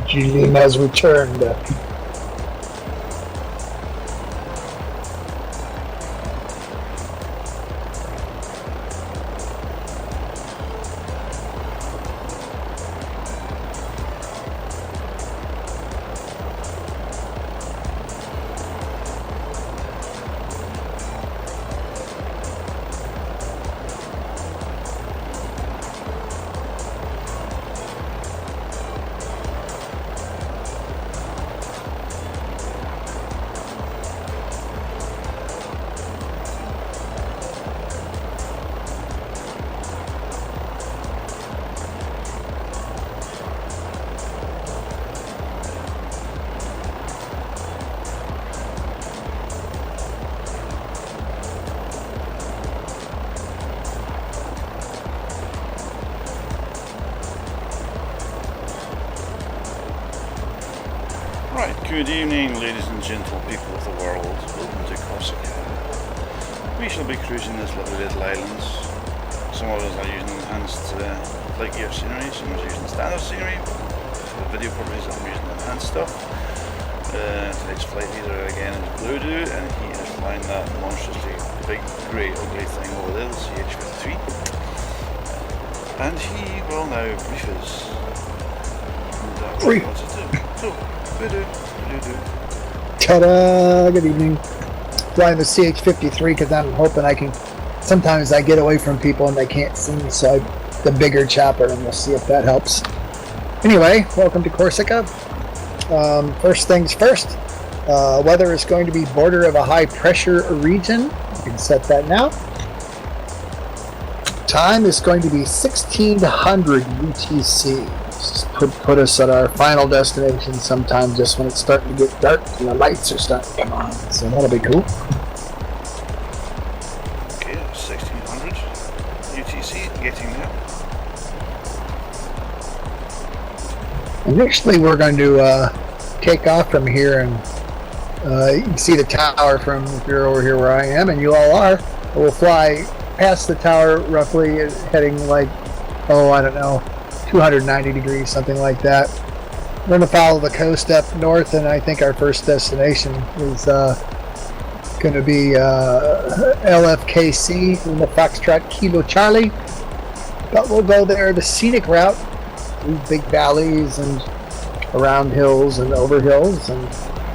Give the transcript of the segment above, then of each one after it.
Julian has returned. Right, good evening ladies and gentle people of the world, welcome to Corsica. We shall be cruising this lovely little island. Some of us are using enhanced flight gear scenery, some are using standard scenery. For video purposes I'm using enhanced stuff. Today's flight leader again is Blue, and he is flying that monstrously big, grey, ugly thing over there, the CH-53. And he will now brief us. Brief. What to do. So, Ta-da! Good evening. Flying the CH-53 because I'm hoping I can. Sometimes I get away from people and they can't see me, so the bigger chopper, and we'll see if that helps. Anyway, welcome to Corsica. First things first. Weather is going to be border of a high pressure region. You can set that now. Time is going to be 1600 UTC. Put us at our final destination sometime just when it's starting to get dark and the lights are starting to come on. So that'll be cool. Okay, 1600 UTC, getting there. Initially we're going to take off from here, and you can see the tower from if you're over here where I am, and you all are. We'll fly past the tower roughly, heading like, I don't know, 290 degrees, something like that. We're going to follow the coast up north, and I think our first destination is going to be LFKC in the Foxtrot Kilo Charlie. But we'll go there the scenic route through big valleys and around hills and over hills, and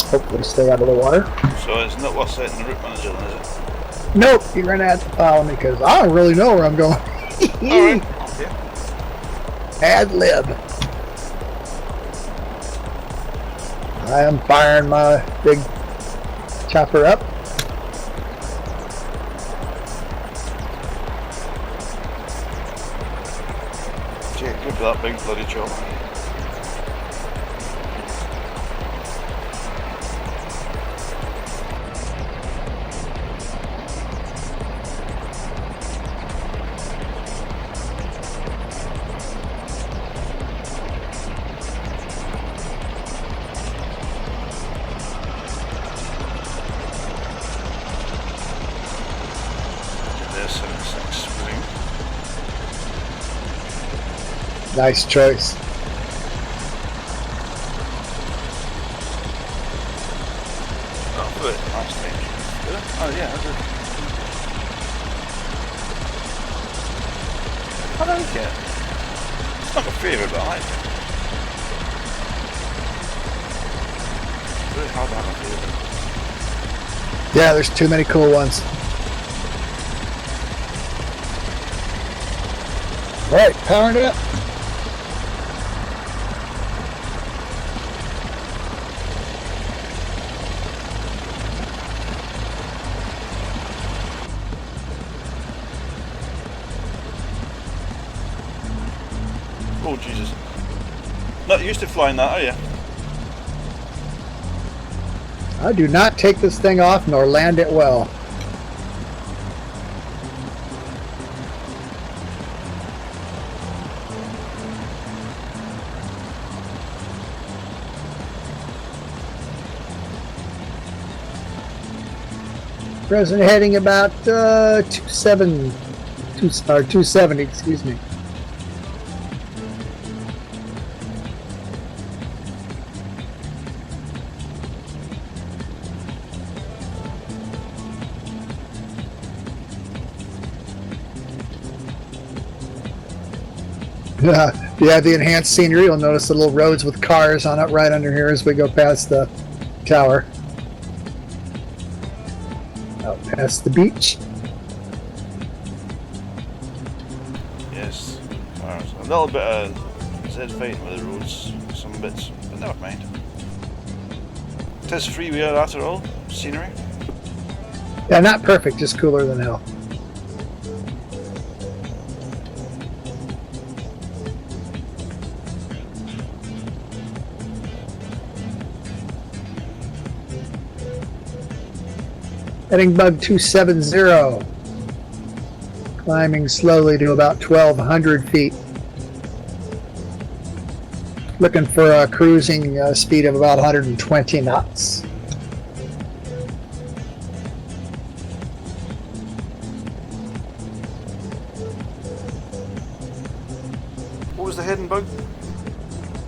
hopefully stay out of the water. So it's not worth setting the route manager then, is it? Nope, you're going to have to follow me because I don't really know where I'm going. Alright, okay. Ad lib. I am firing my big chopper up. Jake, look at that big bloody chopper. Nice choice. Oh, good. Last thing. Oh, yeah, I did. I like it. It's not my favourite, but I like it. It's really hard to have a favourite. Yeah, there's too many cool ones. Alright, powering it up. Oh Jesus. Not used to flying that, are you? I do not take this thing off nor land it well. Present heading about 270, excuse me. If you have the enhanced scenery, you'll notice the little roads with cars on it right under here as we go past the tower. Out past the beach. Yes. There's a little bit of Z fighting with the roads, some bits, but never mind. It is freeway after all, scenery. Yeah, not perfect, just cooler than hell. Heading bug 270. Climbing slowly to about 1,200 feet. Looking for a cruising speed of about 120 knots. What was the heading bug?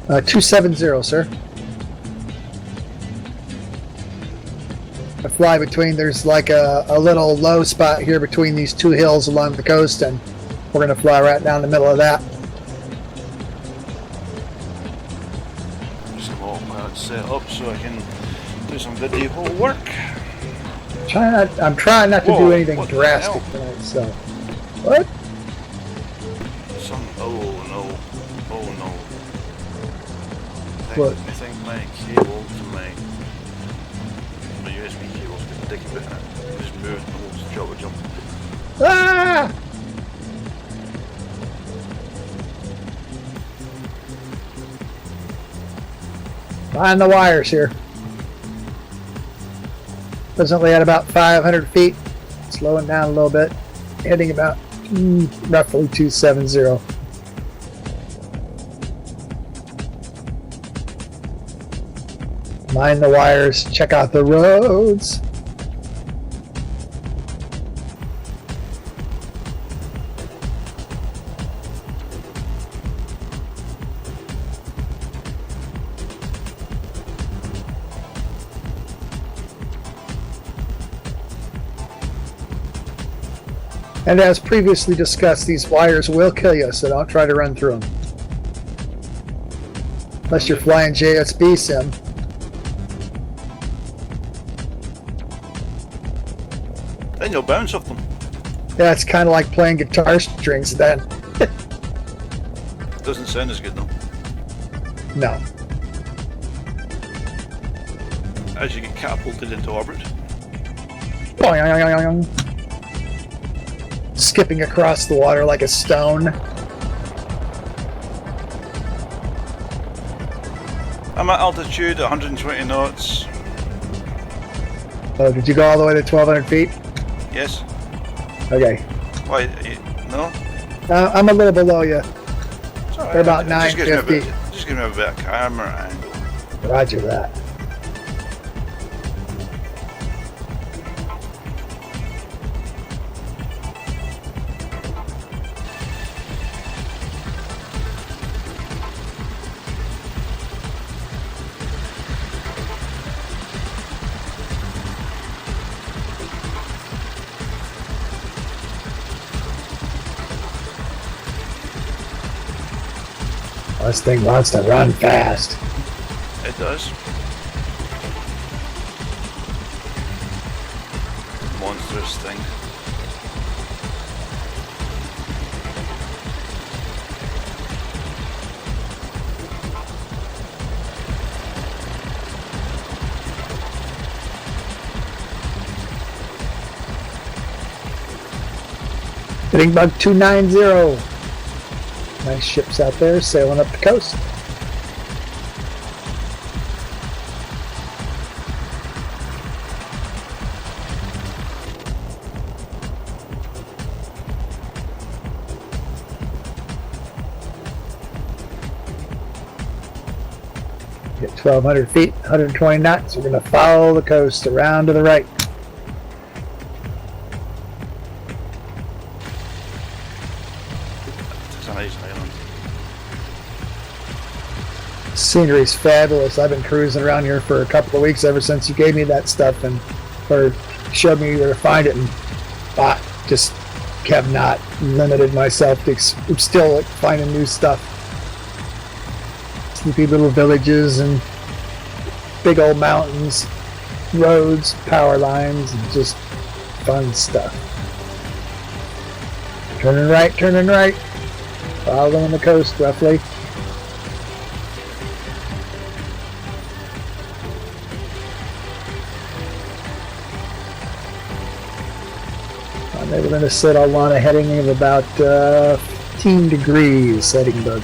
270, sir. I fly between, there's like a little low spot here between these two hills along the coast, and we're going to fly right down the middle of that. Just a autopilot set up so I can do some video work. I'm trying not to do anything what the drastic hell? tonight, so. What? Oh no. What? I think my cable to my USB cable's got a dicky bit in it. I just moved and we'll just jump. Ah! Find the wires here. Presently at about 500 feet. Slowing down a little bit. Heading about roughly 270. Mind the wires. Check out the roads. And as previously discussed, these wires will kill you, so don't try to run through them. Unless you're flying JSB sim. Then you'll bounce off them. Yeah, it's kind of like playing guitar strings then. Doesn't sound as good though. No. As you get catapulted into orbit. Boing. Skipping across the water like a stone. I'm at altitude 120 knots. Oh, did you go all the way to 1,200 feet? Yes. Okay. Why? No? I'm a little below you. It's all right. They're about Just gives me a 950. bit- Just give me a bit of camera angle. Roger that. This thing wants to run fast. It does. Monstrous thing. Hitting bug 290. Nice ships out there sailing up the coast. Get 1,200 feet, 120 knots. We're going to follow the coast around to the right. It's a nice island. Scenery's fabulous. I've been cruising around here for a couple of weeks ever since you gave me that stuff or showed me where to find it, and just have not limited myself to still finding new stuff. Sleepy little villages and big old mountains, roads, power lines, and just fun stuff. Turning right, following the coast roughly. They were going to settle on a heading of about 15 degrees heading bug.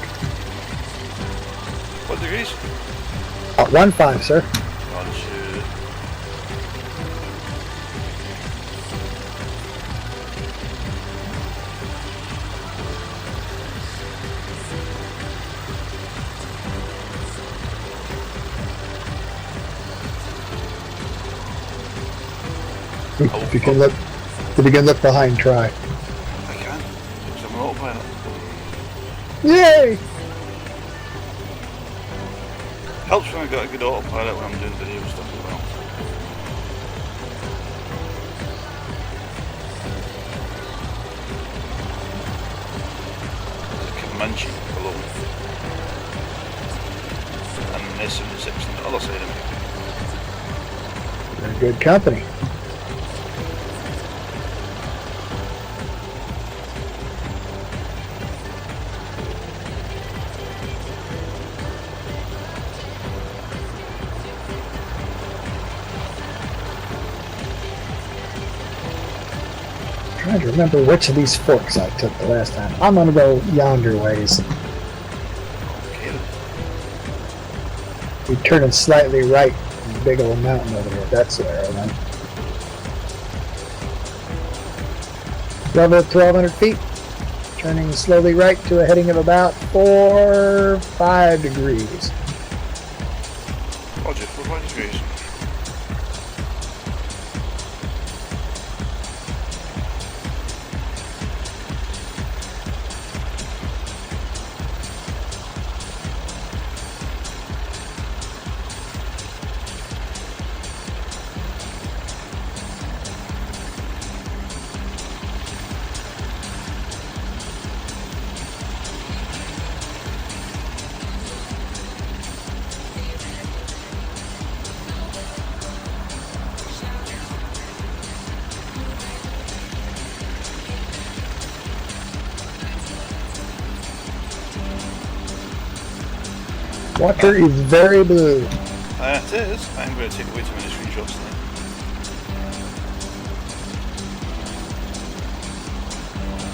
What degrees? 1.5, sir. Roger. If you can look behind, try. I can. Because I'm an autopilot. Yay! Helps when I've got a good autopilot when I'm doing video stuff as well. There's a Comanche below me. And an S76 on the other side of me. They're good company. Trying to remember which of these forks I took the last time. I'm gonna go yonder ways. Okay. We're turning slightly right in the big old mountain over there. That's where I went. Level at 1,200 feet. Turning slowly right to a heading of about 4-5 degrees. Roger, 4 degrees. Water is very blue. It is. I'm going to take way too many screenshots tonight.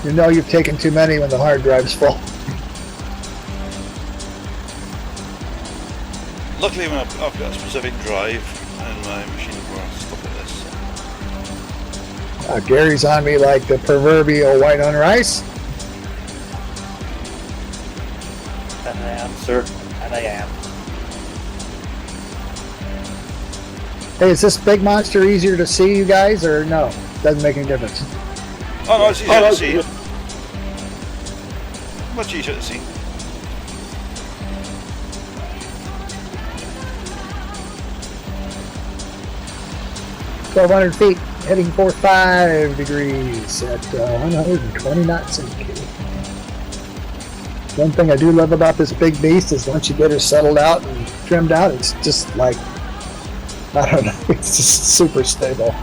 You know you've taken too many when the hard drive's full. Luckily, when I've got a specific drive in my machine for stuff like this. Gary's on me like the proverbial white on rice. That I am, sir. That I am. Hey, is this big monster easier to see, you guys, or no? Doesn't make any difference. Oh no, it's easier to see. Much easier to see. $1,200 feet, heading 4-5 degrees at 120 knots in K. One thing I do love about this big beast is once you get her settled out and trimmed out, it's just like, I don't know, it's just super stable.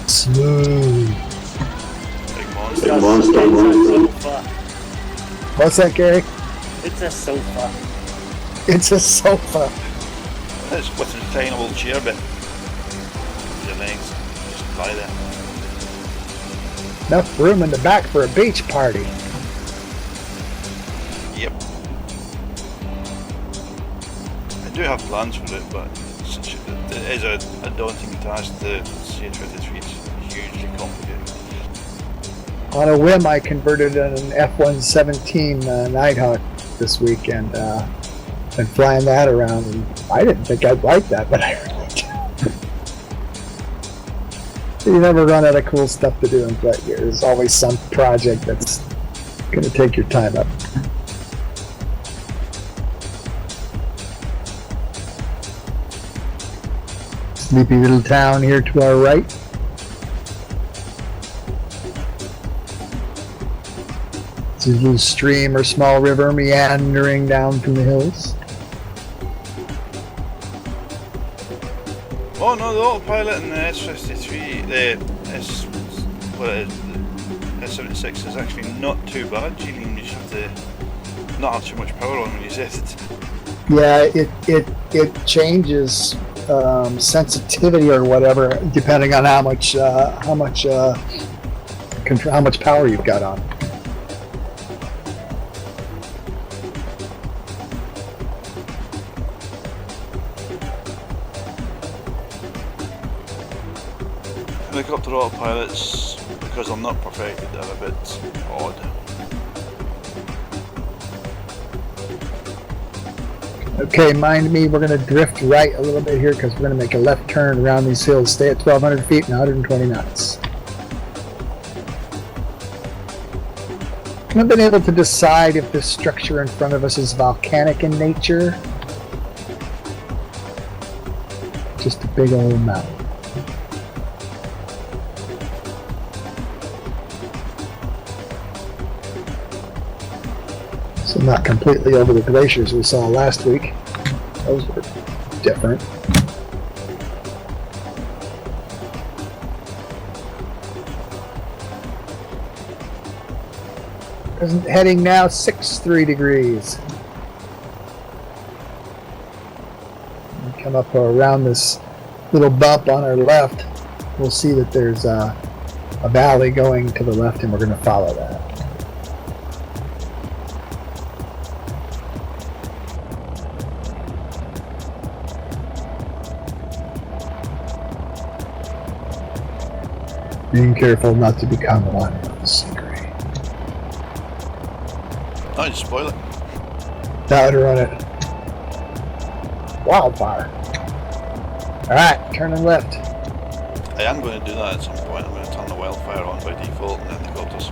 Smooth. Big It's monster. a sofa. What's that, Gary? It's a sofa. It's a sofa. It's with a tiny little chair bit. Your legs. Just lie there. Enough room in the back for a beach party. Yep. I do have plans for it, but it is a daunting task to see it with its feet. It's hugely complicated. On a whim, I converted an F-117 Nighthawk this weekend. Been flying that around, and I didn't think I'd like that, but I really do. You never run out of cool stuff to do in flight gear. There's always some project that's going to take your time up. Sleepy little town here to our right. It's a little stream or small river meandering down from the hills. Oh no, the autopilot in the S53, the S76 is actually not too bad. Julian, you just have to not have too much power on when you set it. Yeah, it changes sensitivity or whatever depending on how much power you've got on. Helicopter autopilots, because they're not perfected, they're a bit odd. Okay, mind me, we're going to drift right a little bit here because we're going to make a left turn around these hills. Stay at 1,200 feet and 120 knots. I haven't been able to decide if this structure in front of us is volcanic in nature. Just a big old mountain. So not completely over the glaciers we saw last week. Those were different. Heading now 63 degrees. We come up around this little bump on our left. We'll see that there's a valley going to the left, and we're going to follow that. Being careful not to become one with the secret. Oh, you spoil it. Powder on it. Wildfire. Alright, turning left. I am going to do that at some point. I'm going to turn the wildfire on by default and then the filters.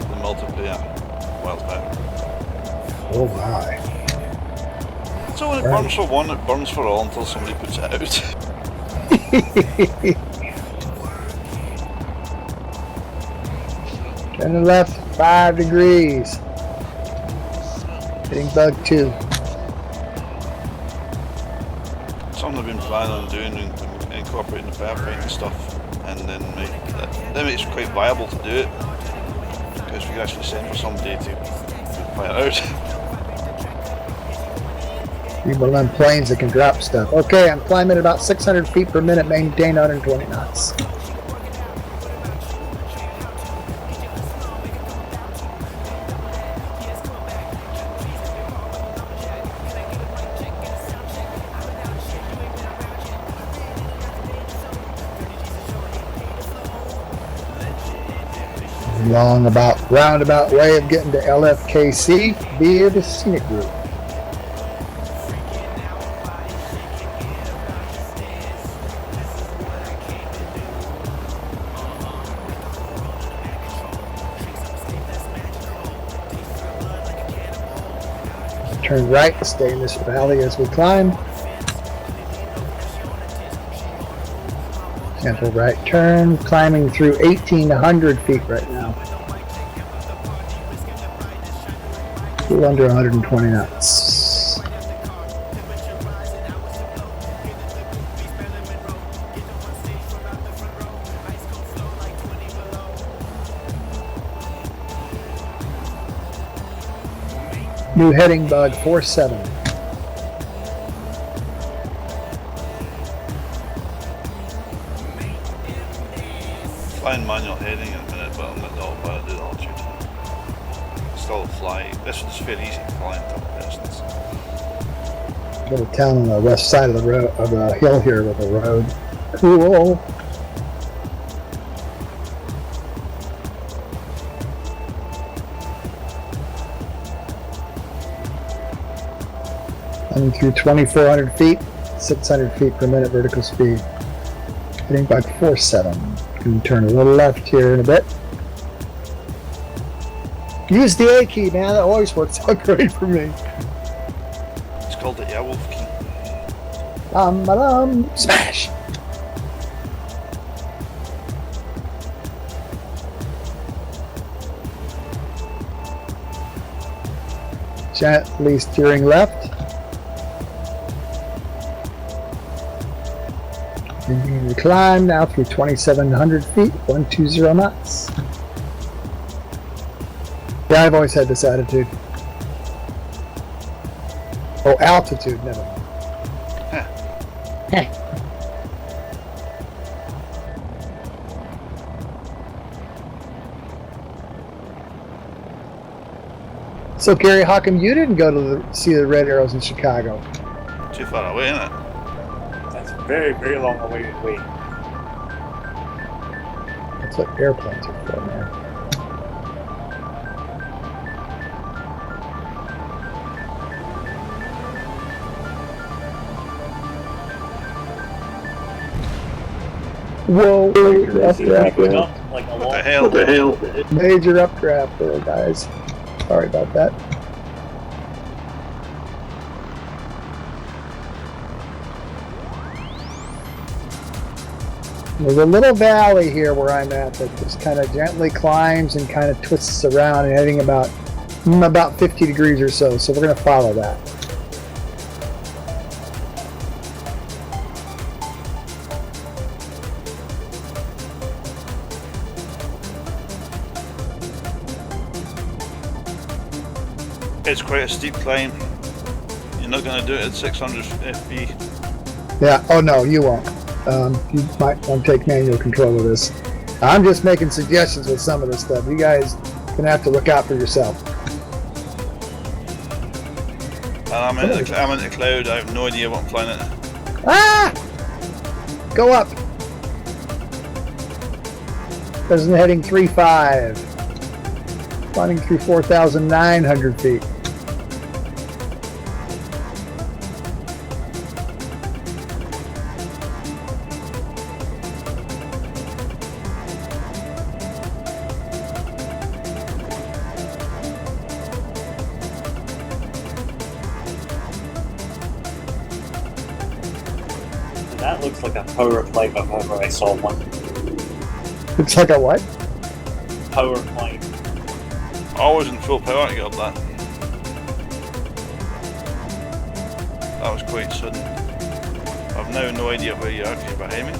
The multiplayer wildfire. Oh my. So when it burns for one, it burns for all until somebody puts it out. Turning left 5 degrees. Hitting bug 2. Something I've been planning on doing and incorporating the firefighting and stuff, and then that makes it quite viable to do it because we can actually send for somebody to fire it out. People on planes that can drop stuff. Okay, I'm climbing at about 600 feet per minute, maintain 120 knots. Roundabout way of getting to LFKC via the scenic route. Turn right, stay in this valley as we climb. Gentle right turn, climbing through 1,800 feet right now. A little under 120 knots. New heading bug 47. Flying manual heading in a minute, but I'm not all about to do the altitude. Still fly. This one's fairly easy to fly in top distance. Little town on the west side of the road, of the hill here with a road. Cool. Coming through 2,400 feet, 600 feet per minute vertical speed. Hitting bug 47. Can turn a little left here in a bit. Use the A key, man. That always works out great for me. It's called the Airwolf key. Smash! Gently steering left. Continuing to climb now through 2,700 feet, 120 knots. Yeah, I've always had this attitude. Oh, altitude, never mind. So, Gary, how come you didn't go to see the Red Arrows in Chicago? Too far away, isn't it? That's very, very long away. That's what airplanes are for, man. Whoa, major updraft. Like a What the long hell? What the hell? Major updraft there, guys. Sorry about that. There's a little valley here where I'm at that just kind of gently climbs and kind of twists around and heading about 50 degrees or so. So we're going to follow that. It's quite a steep climb. You're not going to do it at 600 FP. Yeah. Oh no, you won't. You might want to take manual control of this. I'm just making suggestions with some of this stuff. You guys gonna have to look out for yourself. And I'm in the cloud. I have no idea what I'm flying at. Ah! Go up. Present heading 3.5. Climbing through 4,900 feet. That looks like a power climb if ever I saw one. Looks like a what? Power climb. Always in full power to get up that. That was quite sudden. I've now no idea where you are if you're behind me.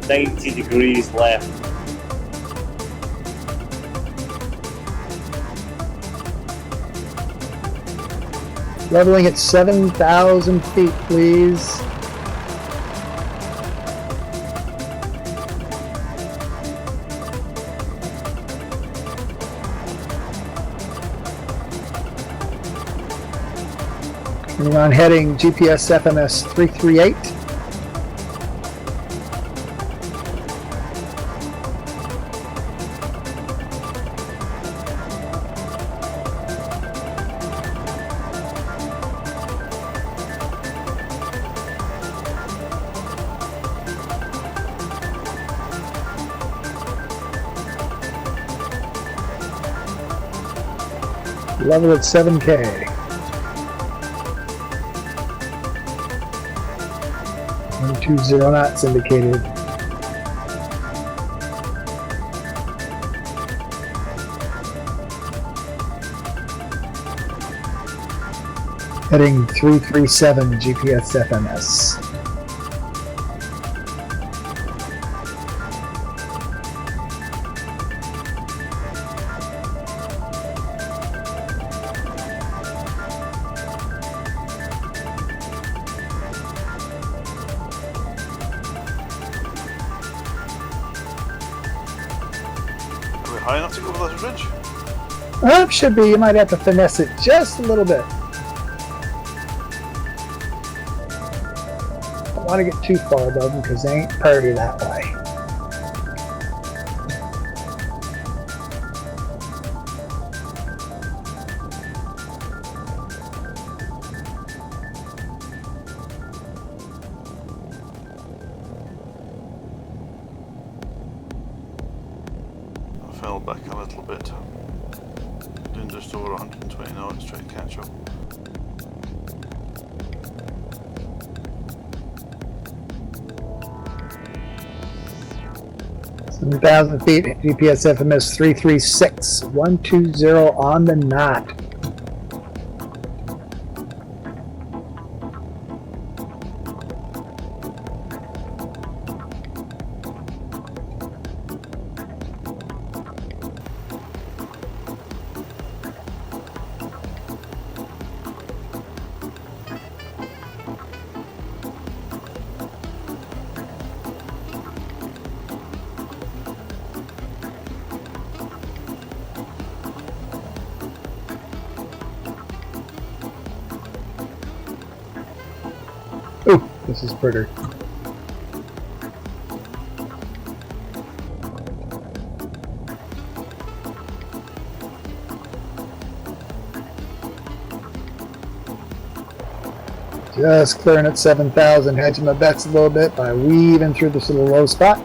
90 degrees left. Leveling at 7,000 feet, please. We're on heading GPS FMS 338. Level at 7K. 120 knots indicated. Heading 337 GPS FMS. High enough to go over this ridge? Should be. You might have to finesse it just a little bit. Don't want to get too far above them because they ain't party that way. Fell back a little bit, doing just over 120 knots, trying to catch up. 7,000 feet, GPS FMS 336, 120 on the knot. Ooh, this is pretty. Just clearing at 7,000, hedging my bets a little bit by weaving through this little low spot.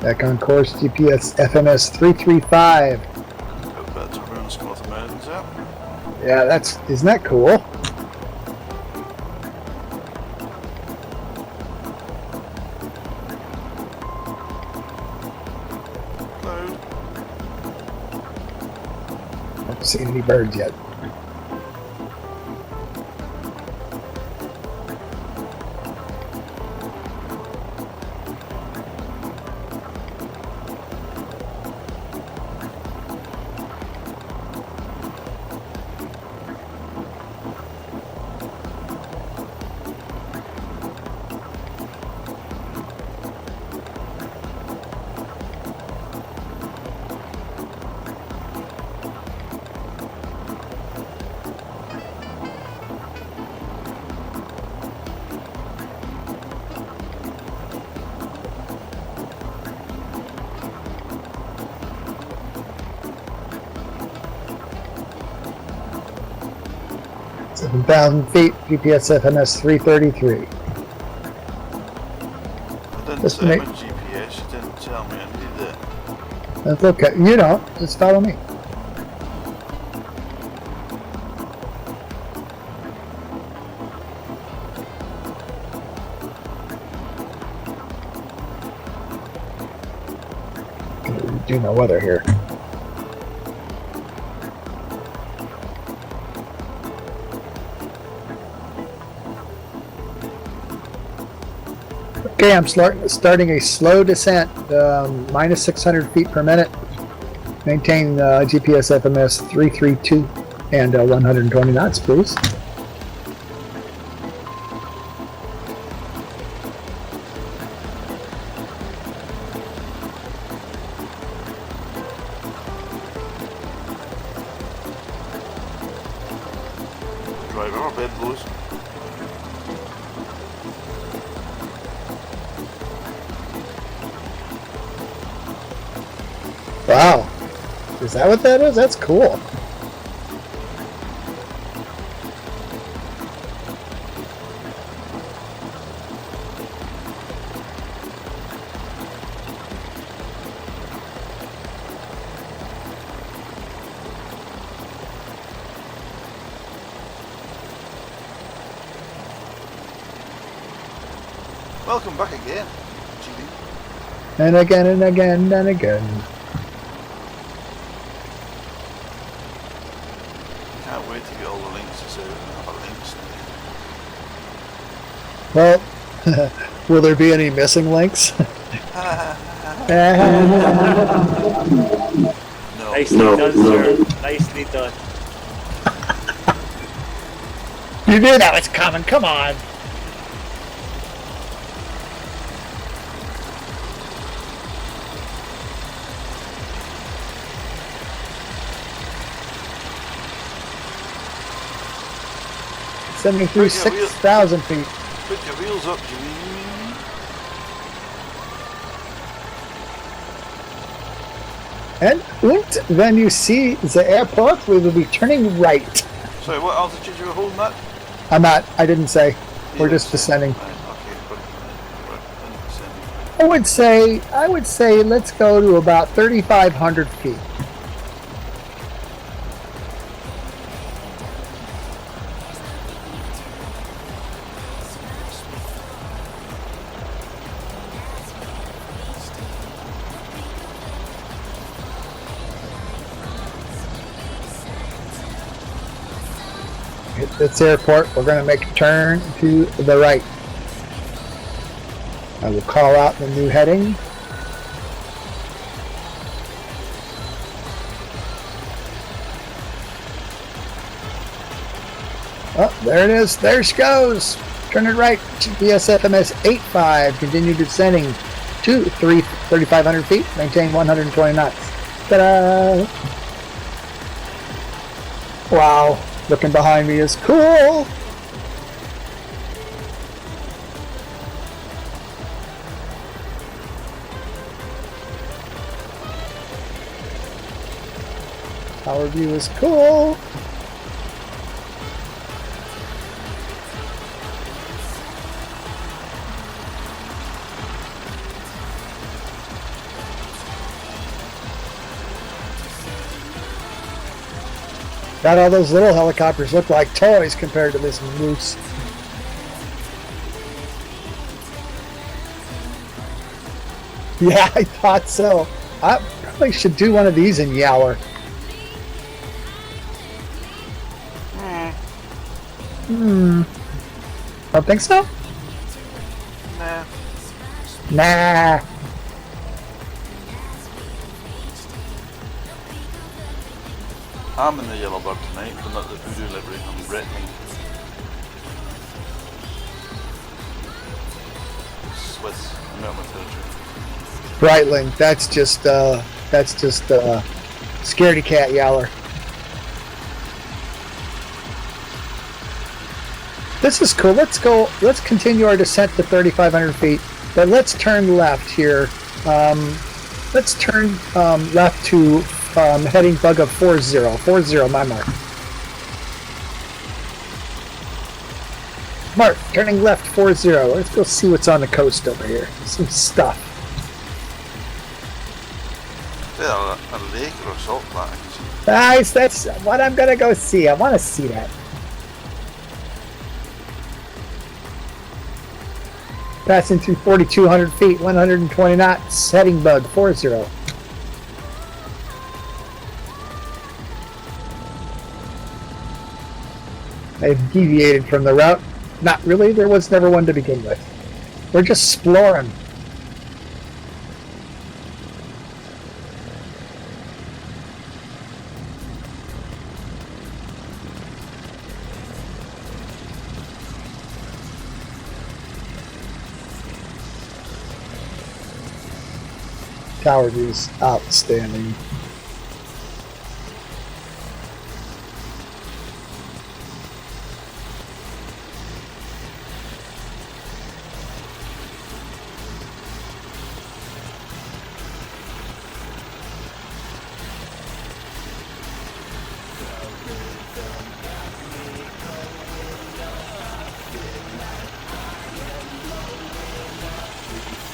Back on course, GPS FMS 335. Hope that's around some of the mountains out. Yeah, isn't that cool? Cloud. Haven't seen any birds yet. Seven 7,000 feet, GPS FMS 333. I didn't Just say make- my GPS, you didn't tell me I needed it. That's okay. You don't. Just follow me. Do my weather here. Okay, I'm starting a slow descent, minus 600 feet per minute. Maintain GPS FMS 332 and 120 knots, please. Driver, our bed blows. Wow. Is that what that is? That's cool. Welcome back again, GB. And again and again and again. Can't wait to get all the links out and have a links. Well, will there be any missing links? No. Nicely done, sir. Nicely done. You knew that was coming. Come on. Through 6,000 feet. Put your wheels up, GB. And when you see the airport, we will be turning right. Sorry, what altitude you were holding at? I didn't say. We're just descending. Right, okay, but we're descending. I would say let's go to about 3,500 feet. this airport, we're going to make a turn to the right. I will call out the new heading. Oh, there it is. There she goes. Turn it right. GPS FMS 85. Continue descending to 3,500 feet. Maintain 120 knots. Ta-da! Wow. Looking behind me is cool. Tower view is cool. God, all those little helicopters look like toys compared to this moose. Yeah, I thought so. I probably should do one of these in Yower. Don't think so? Nah. Nah. I'm in the yellow bug tonight, but not the voodoo livery. I'm Bretling. Swiss. I'm out of my territory. Breitling. That's just scaredy cat Yower. This is cool. Let's continue our descent to 3,500 feet, but let's turn left here. Let's turn left to heading bug of 40, my mark. Mark, turning left 40. Let's go see what's on the coast over here. Some stuff. Yeah, a lake or a salt flat, I can see. Nice, that's what I'm gonna go see. I want to see that. Passing through 4,200 feet, 120 knots, heading bug 40. I've deviated from the route. Not really, there was never one to begin with. We're just exploring. Tower view is outstanding.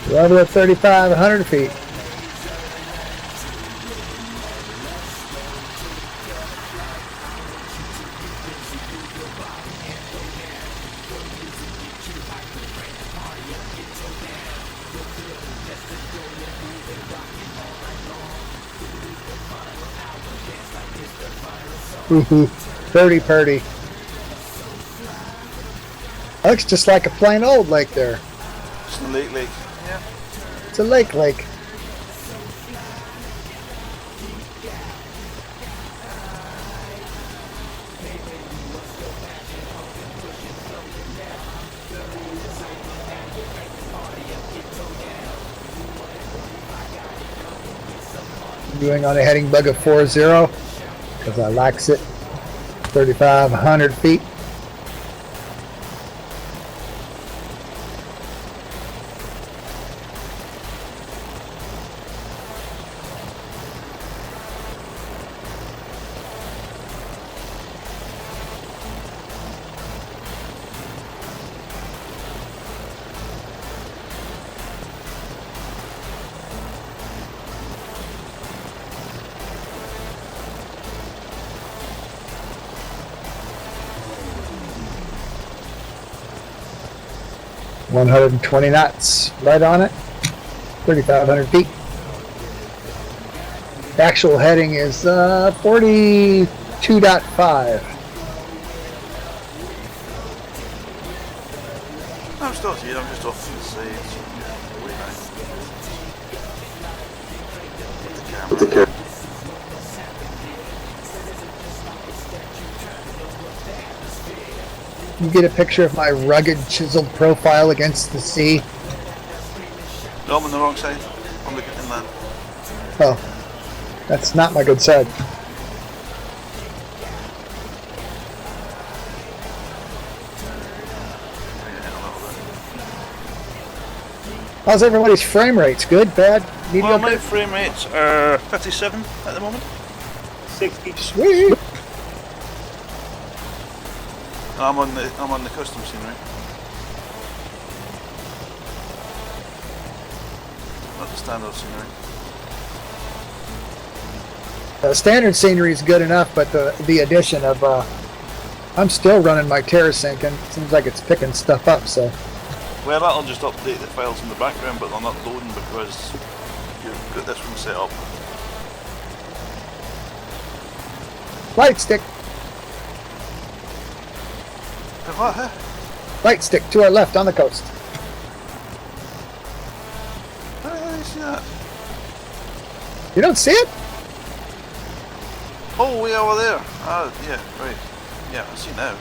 Level at 3,500 feet. Pretty purdy. Looks just like a plain old lake there. It's a lake. Yeah. It's a lake. Doing on a heading bug of 40 because I likes it. 3,500 feet. $120 knots, right on it. 3,500 feet. Actual heading is 42.5. I'm still here, I'm just off to the side. So way back. With the camera. You get a picture of my rugged, chiseled profile against the sea. No, I'm on the wrong side. I'm looking inland. Oh, that's not my good side. How's everybody's frame rates? Good, bad, Well, mediocre? my frame rates are 57 at the moment. 60. Sweet. I'm on the custom scenery. Not the standard scenery. Standard scenery is good enough, but the addition of I'm still running my TerraSync, and it seems like it's picking stuff up. So Well, that'll just update the files in the background, but they're not loading because you've got this one set up. light stick, What, huh? light stick to our left on the coast. How do you see that? You don't see it? Oh, way over there. Ah, yeah, right. Yeah, I see now.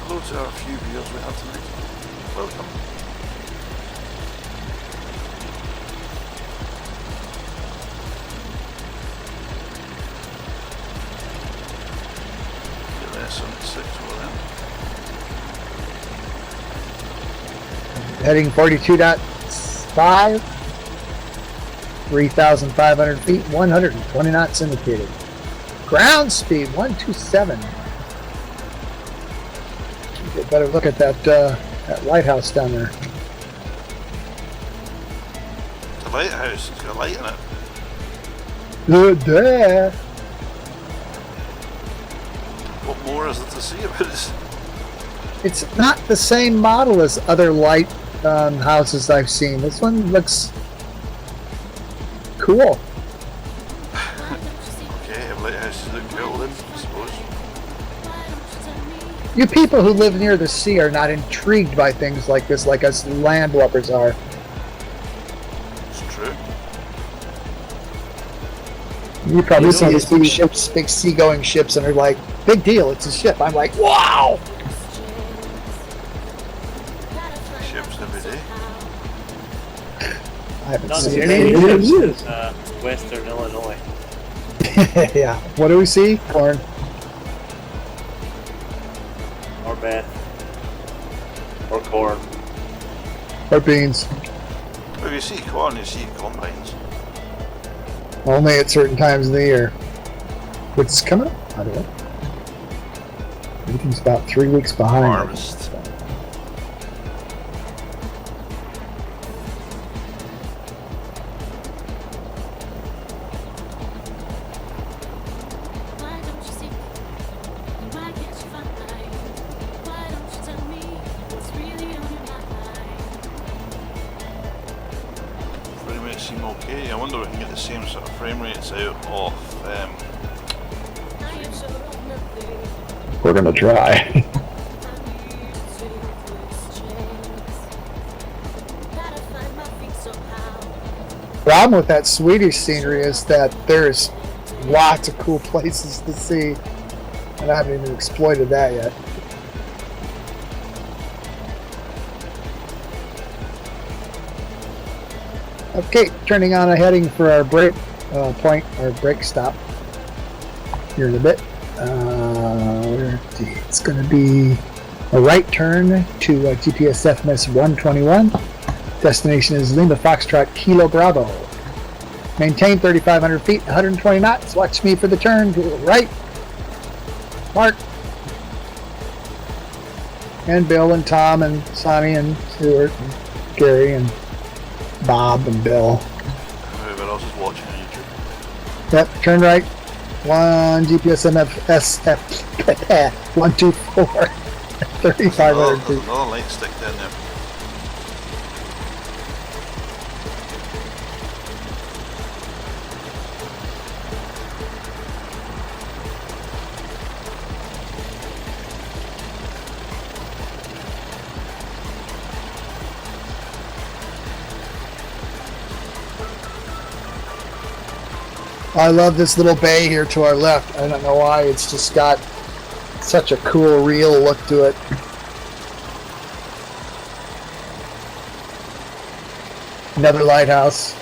Hello to our few viewers we have tonight. Welcome. Get there, 76 over there. Heading 42.5, 3,500 feet, 120 knots indicated. Ground speed 127. Get a better look at that lighthouse down there. The lighthouse, it's got a light in it. Good there. What more is there to see about this? It's not the same model as other light houses I've seen. This one looks cool. Okay, if lighthouses look cool then, I suppose. You people who live near the sea are not intrigued by things like this, like us landlubbers are. It's true. You probably You see know, these big ships, big seagoing ships, and they're like, big deal, it's a ship. I'm like, wow! Ships every day. I haven't Not seen as any many of ships as Western Illinois. Yeah. What do we see? Corn. Or bad. Or corn. Or beans. Well, if you see corn, you see combines. Only at certain times of the year. Which is coming up, by the way. Everything's about 3 weeks behind. Harvest. Frame rates seem okay. I wonder if we can get the same sort of frame rates out of We're gonna try. Problem with that Swedish scenery is that there's lots of cool places to see, and I haven't even exploited that yet. Okay, turning on a heading for our break point, our break stop here in a bit. It's going to be a right turn to GPS FMS 121. Destination is Lima Foxtrot Kilo Bravo. Maintain 3,500 feet, 120 knots. Watch me for the turn to the right. Mark. And Bill and Tom and Sonny and Stuart and Gary and Bob and Bill. whoever else is watching on YouTube. Yep, turn right. One GPSMF SF 124 3,500 There's feet. another light stick down there. I love this little bay here to our left. I don't know why. It's just got such a cool, real look to it. Another lighthouse.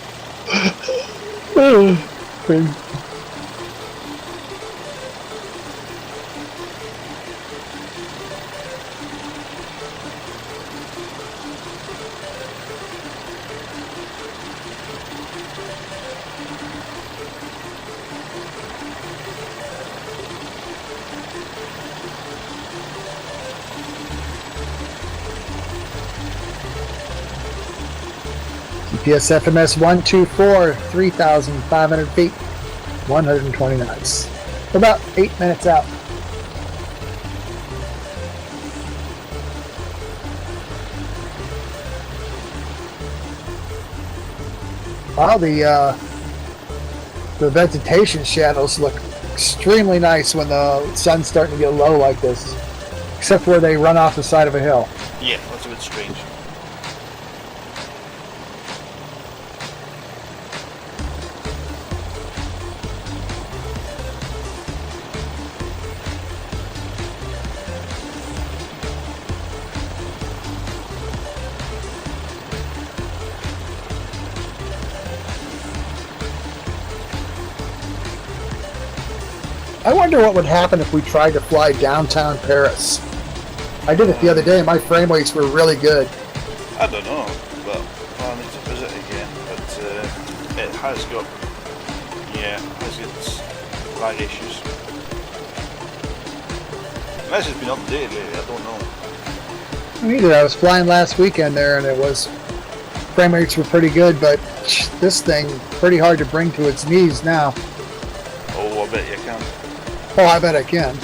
GPS FMS 124, 3,500 feet, 120 knots. We're about 8 minutes out. Wow, the vegetation shadows look extremely nice when the sun's starting to get low like this, except where they run off the side of a hill. Yeah, that's a bit strange. I wonder what would happen if we tried to fly downtown Paris. I did it the other day and my frame rates were really good. I don't know, but I need to visit again. But it has got, its lag issues. Unless it's been updated lately, I don't know. Neither. I was flying last weekend there and it was, frame rates were pretty good, but this thing pretty hard to bring to its knees now. Oh, I bet you can. Oh, I bet I can.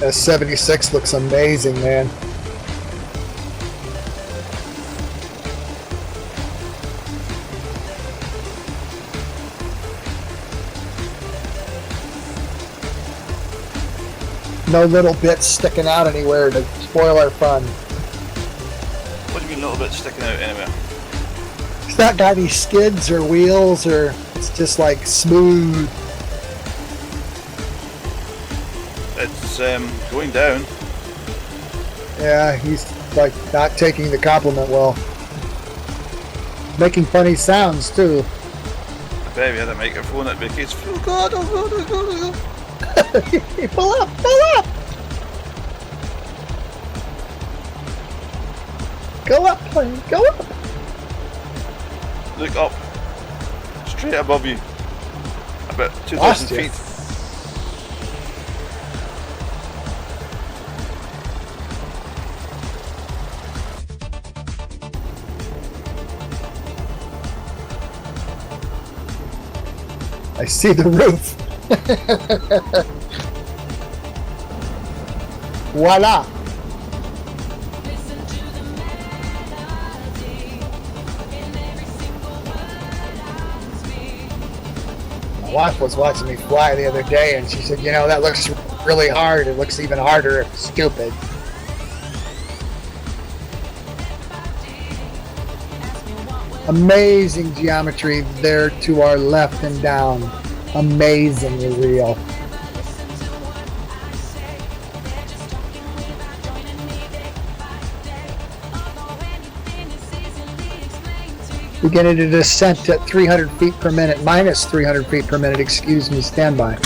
S76 looks amazing, man. No little bits sticking out anywhere to spoil our fun. What do you mean little bit sticking out anywhere? It's not got any skids or wheels, or it's just like smooth. It's going down. Yeah, he's like not taking the compliment well. Making funny sounds too. Baby had a microphone at Vicky's. Oh God, oh God, oh God, oh God. Pull up, pull up! Go up, plane, go up! Look up. Straight above you. About 2,000 Lost you. feet. I see the roof. Voila! My wife was watching me fly the other day and she said, you know, that looks really hard. It looks even harder if stupid. Amazing geometry there to our left and down. Amazingly real. Beginning to descent at 300 feet per minute, minus 300 feet per minute, excuse me, standby.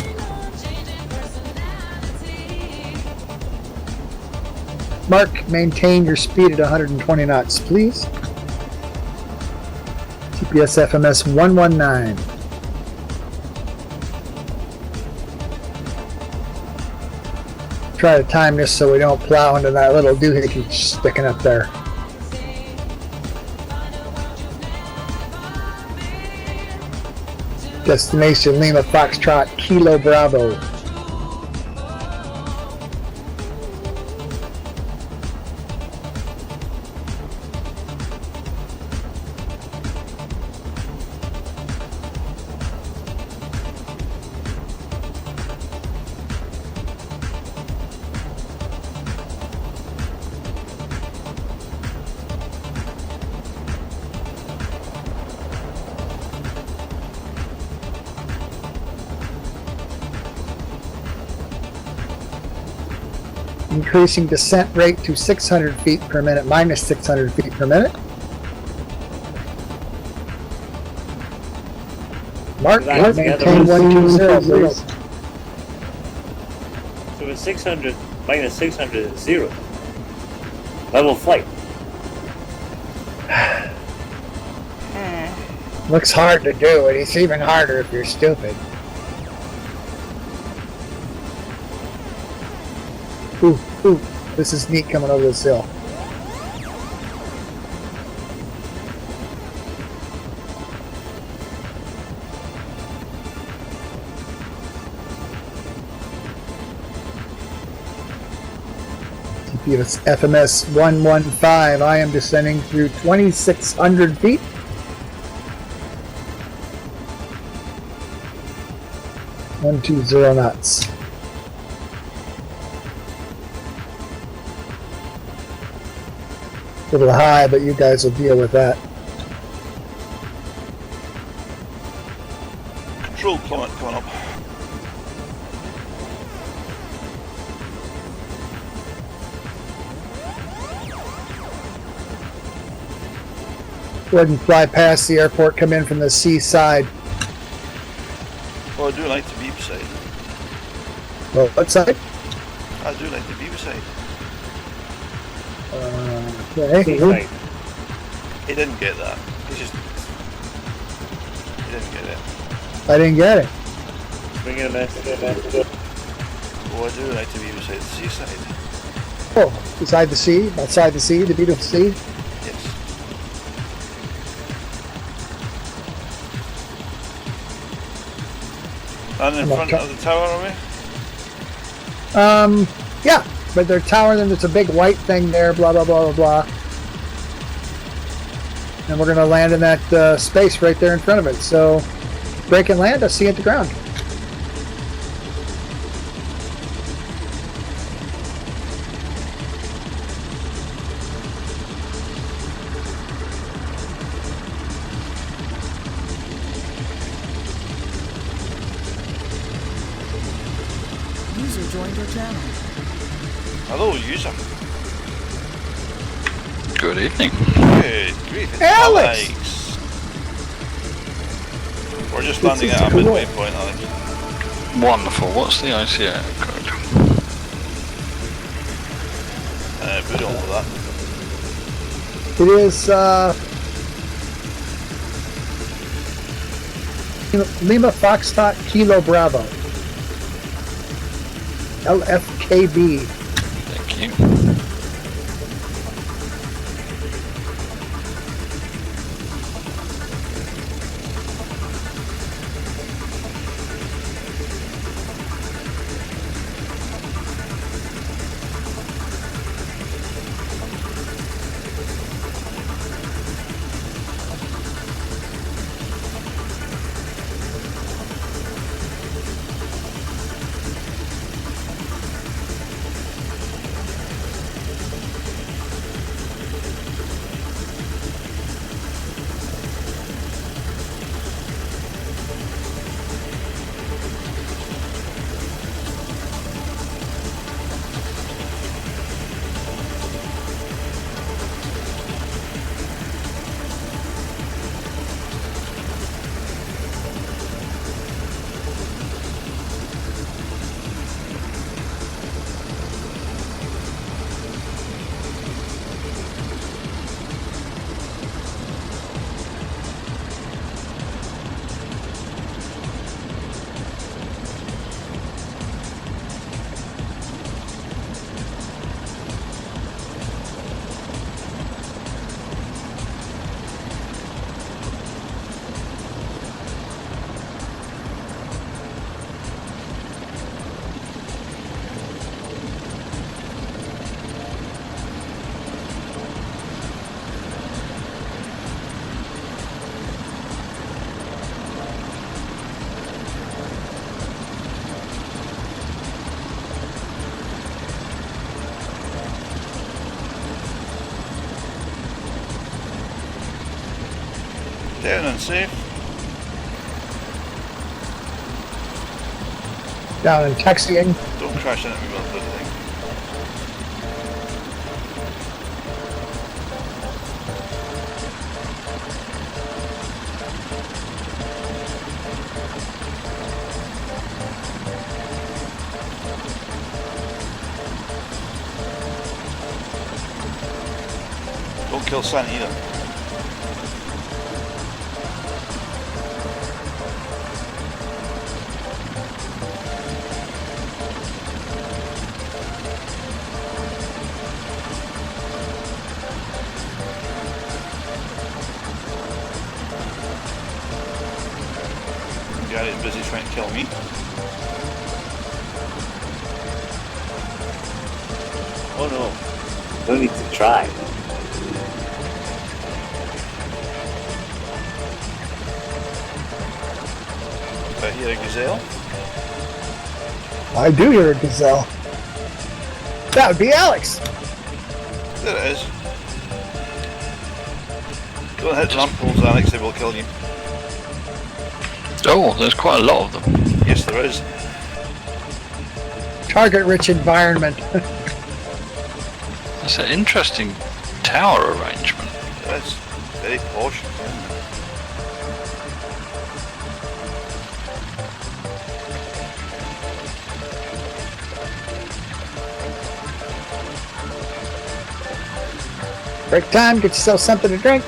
Mark, maintain your speed at 120 knots, please. GPS FMS 119. Try to time this so we don't plow into that little doohickey sticking up there. Destination Lima Foxtrot Kilo Bravo. Increasing descent rate to 600 feet per minute, minus 600 feet per minute. Mark, maintain 120, please. So it's 600 minus 600 is 0. Level flight. Looks hard to do, and it's even harder if you're stupid. Ooh, this is neat coming over this hill. GPS FMS 115. I am descending through 2,600 feet. One, 2, 0 knots. A little high, but you guys will deal with that. Control plummet coming up. Go ahead and fly past the airport, come in from the seaside. Well, I do like the beep side. Well, what side? I do like the beep side. Okay. Right. He didn't get that. He didn't get it. I didn't get it. Bring it a message. Oh, I do like the beep side, the seaside. Oh, beside the sea, outside the sea, the beautiful sea. Yes. And in front of the tower, are we? Yeah, but their tower, then there's a big white thing there, blah, blah, blah, blah, blah. And we're going to land in that space right there in front of it. So, break and land, I'll see you at the ground. User joined your channel. Hello, user. Good evening. Good grief, it's Alex! We're just landing at a midway point, Alex. Wonderful. What's the ICA code? Put on with that. It is Lima Foxtrot Kilo Bravo. LFKB. Thank you. getting unsafe. Down in Texian. Don't crash into me with that thing. Don't kill Santa either. Gary's busy trying to kill me. Oh no. No need to try. I hear a gazelle. I do hear a gazelle. That would be Alex. There it is. Don't hit lamp poles, Alex, they will kill you. Oh, there's quite a lot of them. Yes, there is. Target-rich environment. That's an interesting tower arrangement. It's very posh. Break time, get yourself something to drink.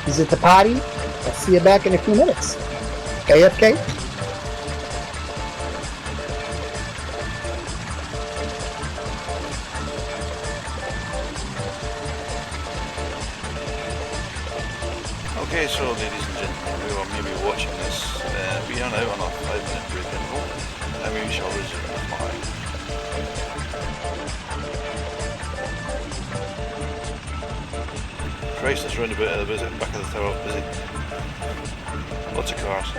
Visit the potty. I'll see you back in a few minutes. AFK? Okay, so ladies and gentlemen, we are maybe watching this. We are now on a 5-minute break interval, and we shall resume the flying. Christ, this roundabout of the busy, back of the tower, busy. Lots of cars.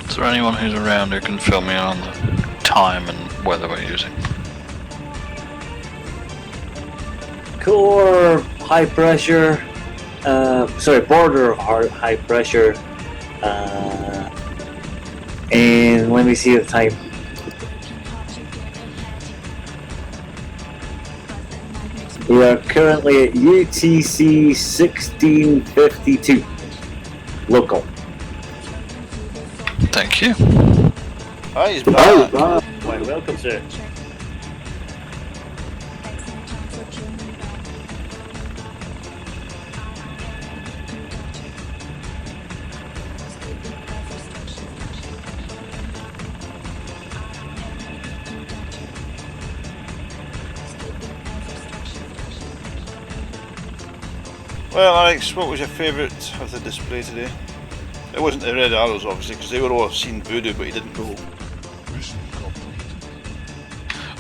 Is there anyone who's around who can fill me in on the time and weather we're using? Core high pressure, border high pressure, and let me see the time. We are currently at UTC 1652 local. Thank you. Hi, he's back. Why, welcome, sir. Well, Alex, what was your favourite of the display today? It wasn't the red arrows, obviously, because they were all seen voodoo, but he didn't go.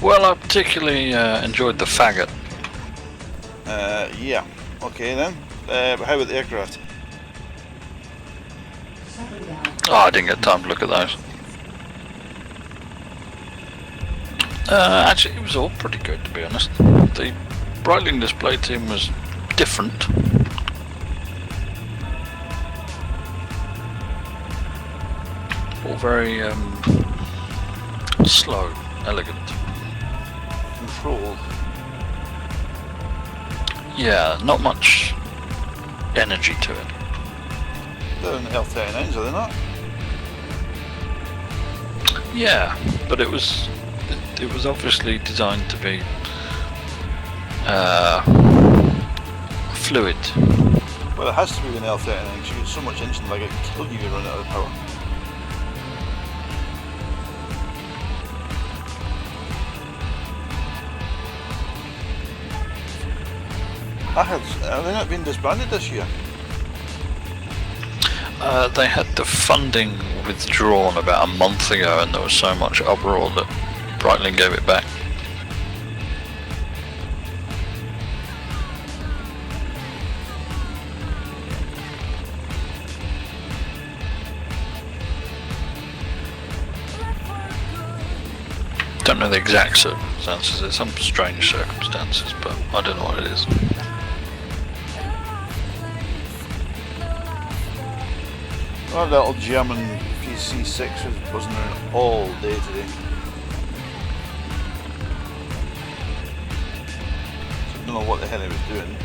Well, I particularly enjoyed the faggot. Yeah. Okay then. How about the aircraft? Oh, I didn't get time to look at those. Actually, it was all pretty good, to be honest. The Breitling display team was different. All very slow, elegant. Controlled. Yeah, not much energy to it. They're in the L39s, are they not? Yeah, but it was obviously designed to be fluid. Well, it has to be an L39 because you get so much engine lag it can kill you if you run out of power. Have they not been disbanded this year? They had the funding withdrawn about a month ago, and there was so much uproar that Breitling gave it back. Don't know the exact circumstances. There's some strange circumstances, but I don't know what it is. Well, that little German PC6 was buzzing around all day today. So I don't know what the hell he was doing.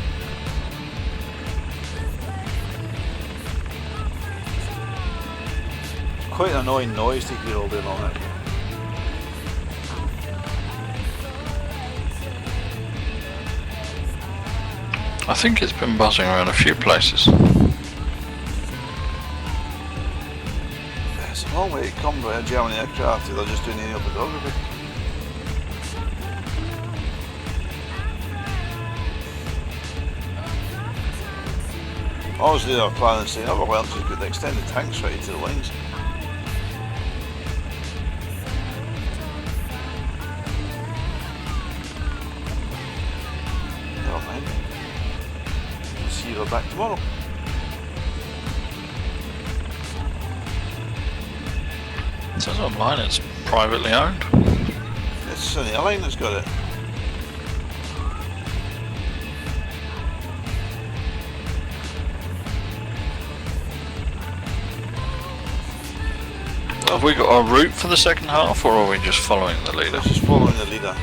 Quite an annoying noise to hear all day long out here. I think it's been buzzing around a few places. It's a long way to come by a German aircraft if they're just doing any photography. Obviously they're planning on saying, oh well, just got the extended tanks right to the lines. Never mind. We'll see you back tomorrow. It says online it's privately owned. It's an airline that's got it. Have we got a route for the second half, or are we just following the leader? It's just following the leader.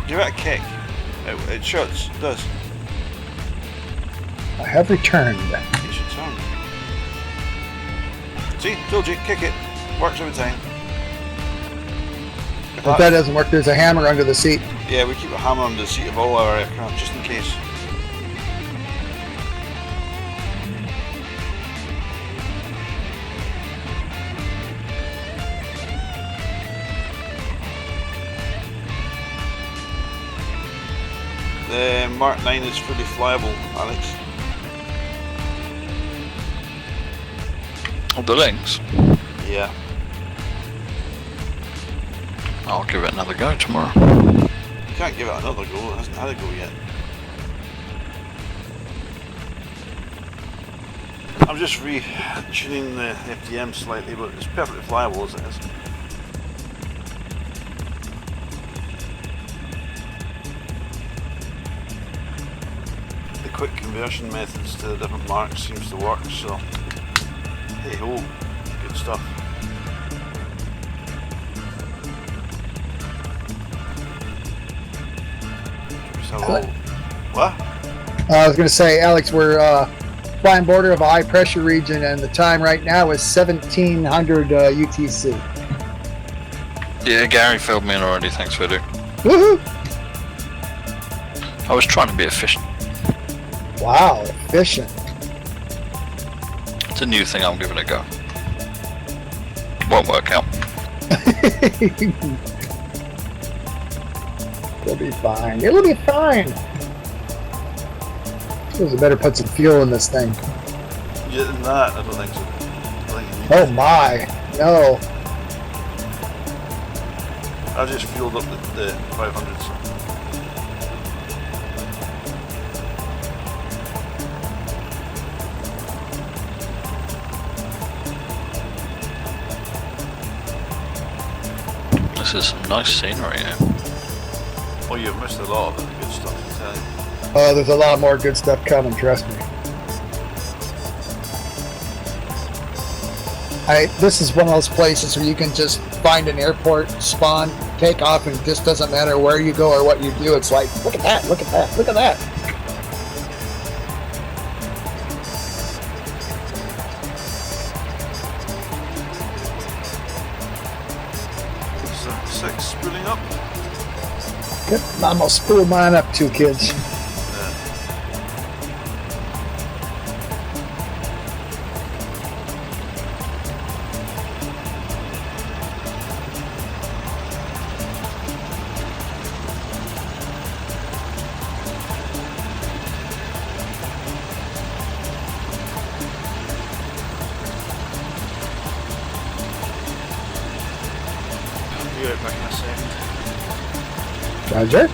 Give it a kick. It shuts. It does. I have returned. You should turn. See? Told you. Kick it. Works every time. If that doesn't work, there's a hammer under the seat. Yeah, we keep a hammer under the seat of all our aircraft, just in case. The Mark 9 is fully flyable, Alex. Oh, the links? Yeah. I'll give it another go tomorrow. You can't give it another go, it hasn't had a go yet. I'm just re-tuning the FDM slightly, but it's perfectly flyable as it is. The quick conversion methods to the different marks seems to work, so hey ho, good stuff. What? I was going to say, Alex, we're flying border of a high pressure region, and the time right now is 1700 UTC. Yeah, Gary filled me in already, thanks Fidu. Woohoo! I was trying to be efficient. Wow, efficient. It's a new thing, I'm giving it a go. Won't work out. It'll be fine. It'll be fine. We better put some fuel in this thing. Yeah, than that, I don't think so. I think you need Oh my, no. I've just fueled up the 500s. This is some nice scenery here. Oh, you've missed a lot of the good stuff, I tell you. Oh, there's a lot more good stuff coming, trust me. This is one of those places where you can just find an airport, spawn, take off, and it just doesn't matter where you go or what you do. It's like, look at that, look at that, look at that. Six spooling up. Yep, I'm gonna spool mine up too, kids. Be right back in a second. Roger.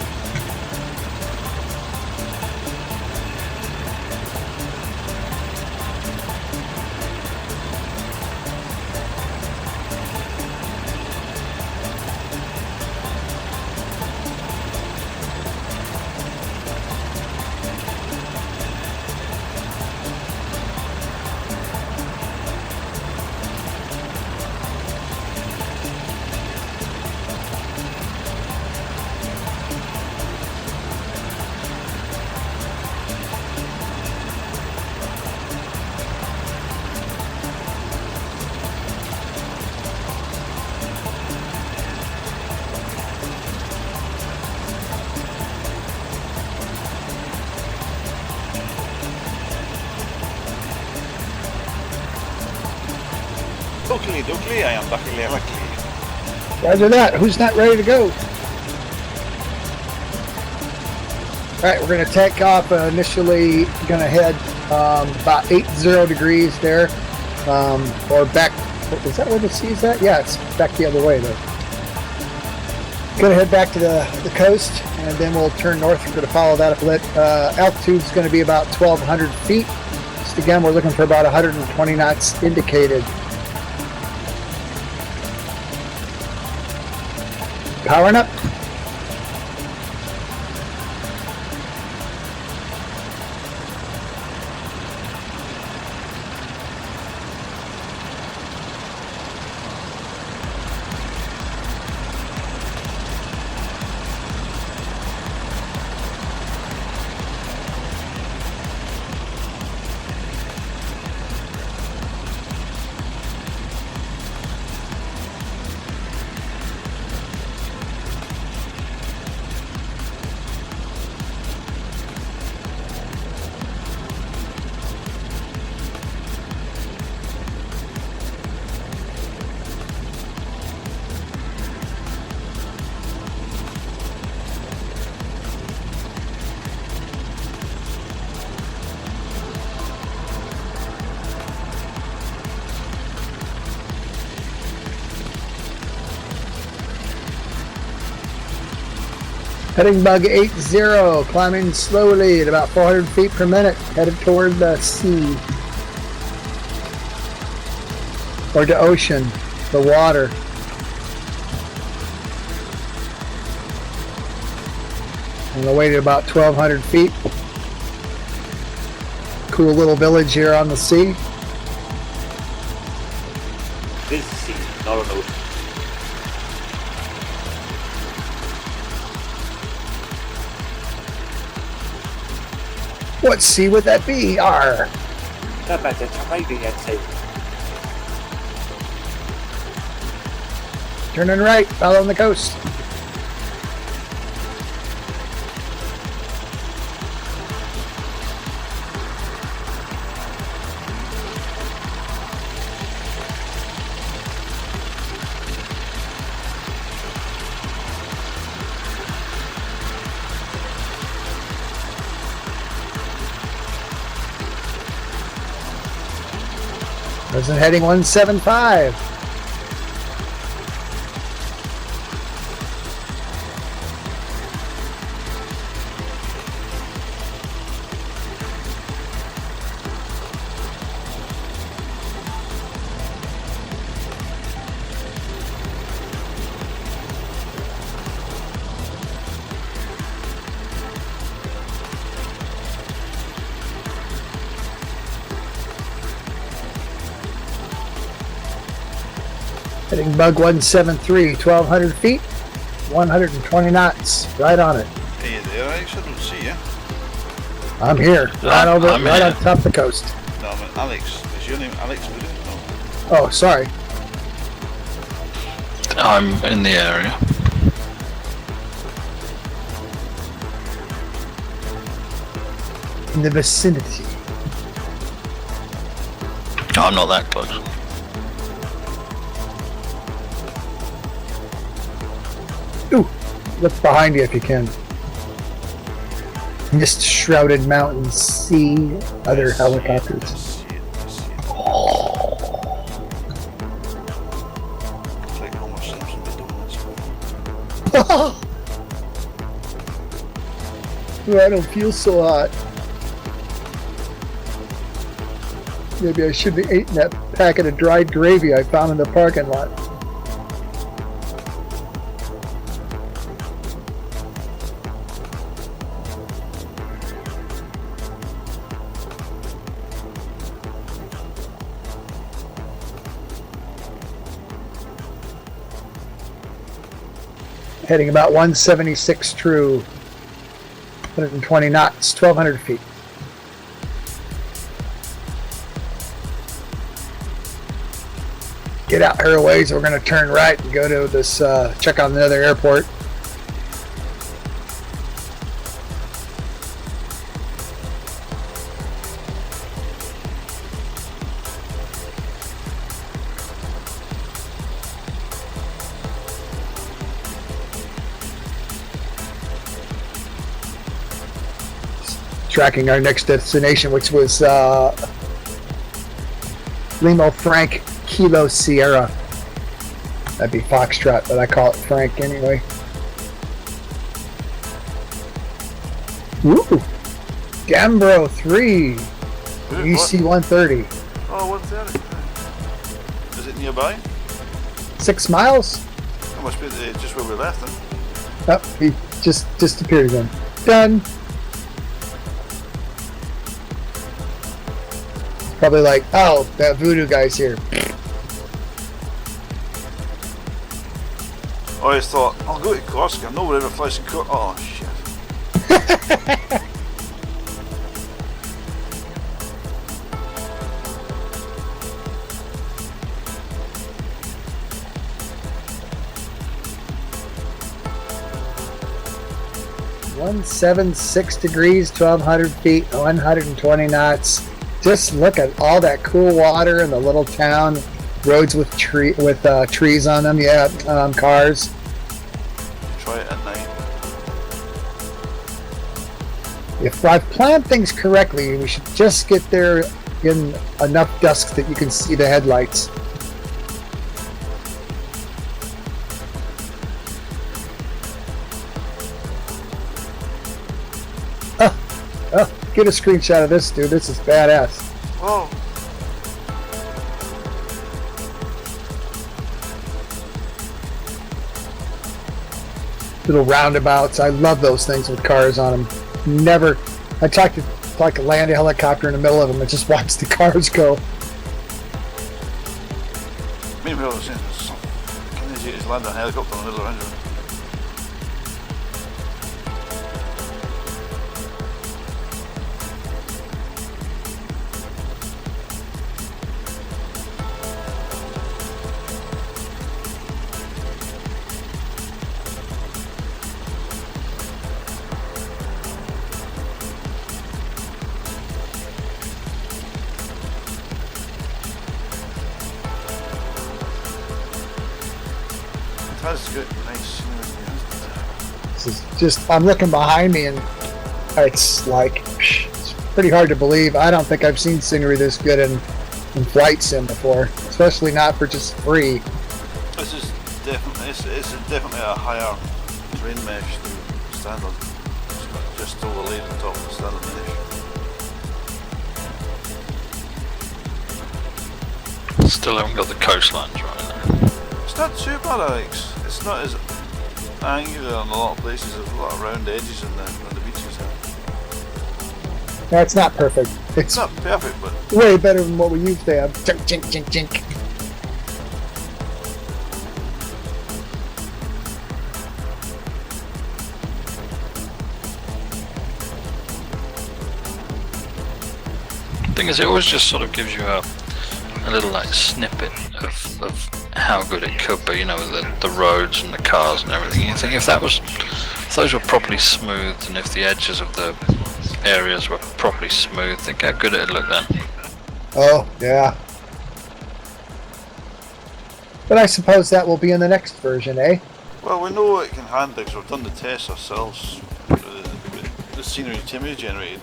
Oakley dokley, I am luckily luckily. Roger that. Who's not ready to go? Alright, we're going to take off. Initially going to head about 80 degrees there. Or back. Is that where the sea's at? Yeah, it's back the other way though. Going to head back to the coast, and then we'll turn north. We're going to follow that up a bit. Altitude's going to be about 1,200 feet. Just again, we're looking for about 120 knots indicated. Powering up. Heading bug 80, climbing slowly at about 400 feet per minute, headed toward the sea. Or the ocean, the water. On the way to about 1,200 feet. Cool little village here on the sea. This is sea, not an ocean. What sea would that be? Arr! Not bad, that's maybe I'd say. Turning right, following the coast. Wasn't heading 175. Heading bug 173, 1,200 feet, 120 knots, right on it. Are you there, Alex? I don't see you. I'm here, right on top of the coast. No, I mean Alex. Is your name Alex Voodoo? No. Oh, sorry. I'm in the area. In the vicinity. I'm not that close. Ooh, look behind you if you can. Mist shrouded mountains, sea, other helicopters. I see it. It's like Homer Simpson with donuts. Ooh, I don't feel so hot. Maybe I should have eaten that packet of dried gravy I found in the parking lot. Heading about 176 true, 120 knots, 1,200 feet. Get out here a ways, we're going to turn right and go to this, check out another airport. Tracking our next destination, which was Limo Frank Kilo Sierra. That'd be Foxtrot, but I call it Frank anyway. Woo! Gambro 3, EC 130. Oh, what's that? Is it nearby? 6 miles? That must be just where we left him. Oh, he just disappeared again. Done. Probably like, oh, that voodoo guy's here. I always thought, I'll go to Corsica. Nobody ever flies to Corsica. Oh, shit. 176 degrees, 1,200 feet, 120 knots. Just look at all that cool water in the little town. Roads with trees on them. Yeah, cars. Try it at night. If I've planned things correctly, we should just get there in enough dusk that you can see the headlights. Oh, get a screenshot of this, dude. This is badass. Oh. Little roundabouts. I love those things with cars on them. Never. I tried to like land a helicopter in the middle of them and just watch the cars go. Meanwhile, I was saying, can they just land a helicopter in the middle of the engine? That's good, nice. This is just, I'm looking behind me and it's like, it's pretty hard to believe. I don't think I've seen scenery this good in in flight sim before, especially not for just free. This is definitely it's definitely a higher terrain mesh than standard. It's not just overlaid on top of the standard mesh. Still haven't got the coastlines right there. It's not too bad, Alex. It's not as angular in a lot of places. There's a lot of round edges on the beaches there. That's not perfect. It's It's not perfect, but way better than what we used to have. Chink, chink, chink, chink. Thing is, it always just sort of gives you a little like snippet of how good it could be, you know, with the roads and the cars and everything. You think if those were properly smoothed, and if the edges of the areas were properly smooth, think how good it'd look then. Oh, yeah. But I suppose that will be in the next version, eh? well, we know it can handle because we've done the tests ourselves. The scenery Timmy generated,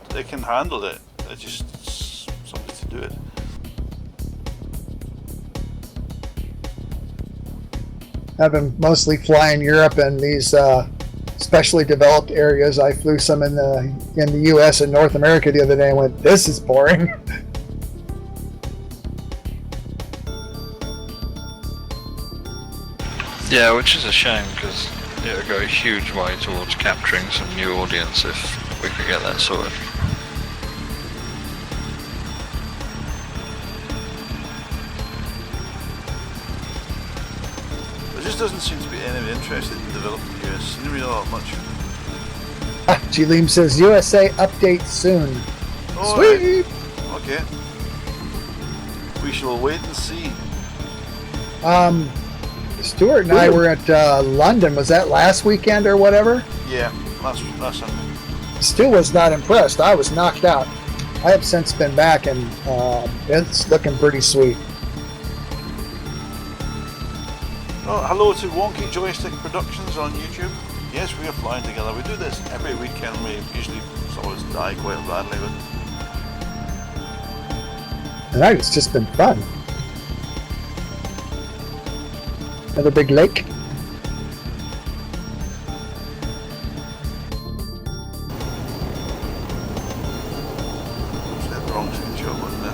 they can handle it. It's just something to do it. I've been mostly flying Europe and these specially developed areas. I flew some in the U.S. and North America the other day and went, "This is boring." Yeah, which is a shame because it would go a huge way towards capturing some new audience if we could get that sorted. There just doesn't seem to be any interest in developing US scenery all that much. G-Leam says, "USA update soon." Oh, Sweet! right. Okay. We shall wait and see. Stuart and I were at London. Was that last weekend or whatever? Yeah, that's Sunday. Stu was not impressed. I was knocked out. I have since been back and it's looking pretty sweet. Oh, hello to Wonky Joystick Productions on YouTube. Yes, we are flying together. We do this every weekend. We usually always die quite badly, but Tonight it's just been fun. Another big lake. it's the wrong screenshot, wasn't it?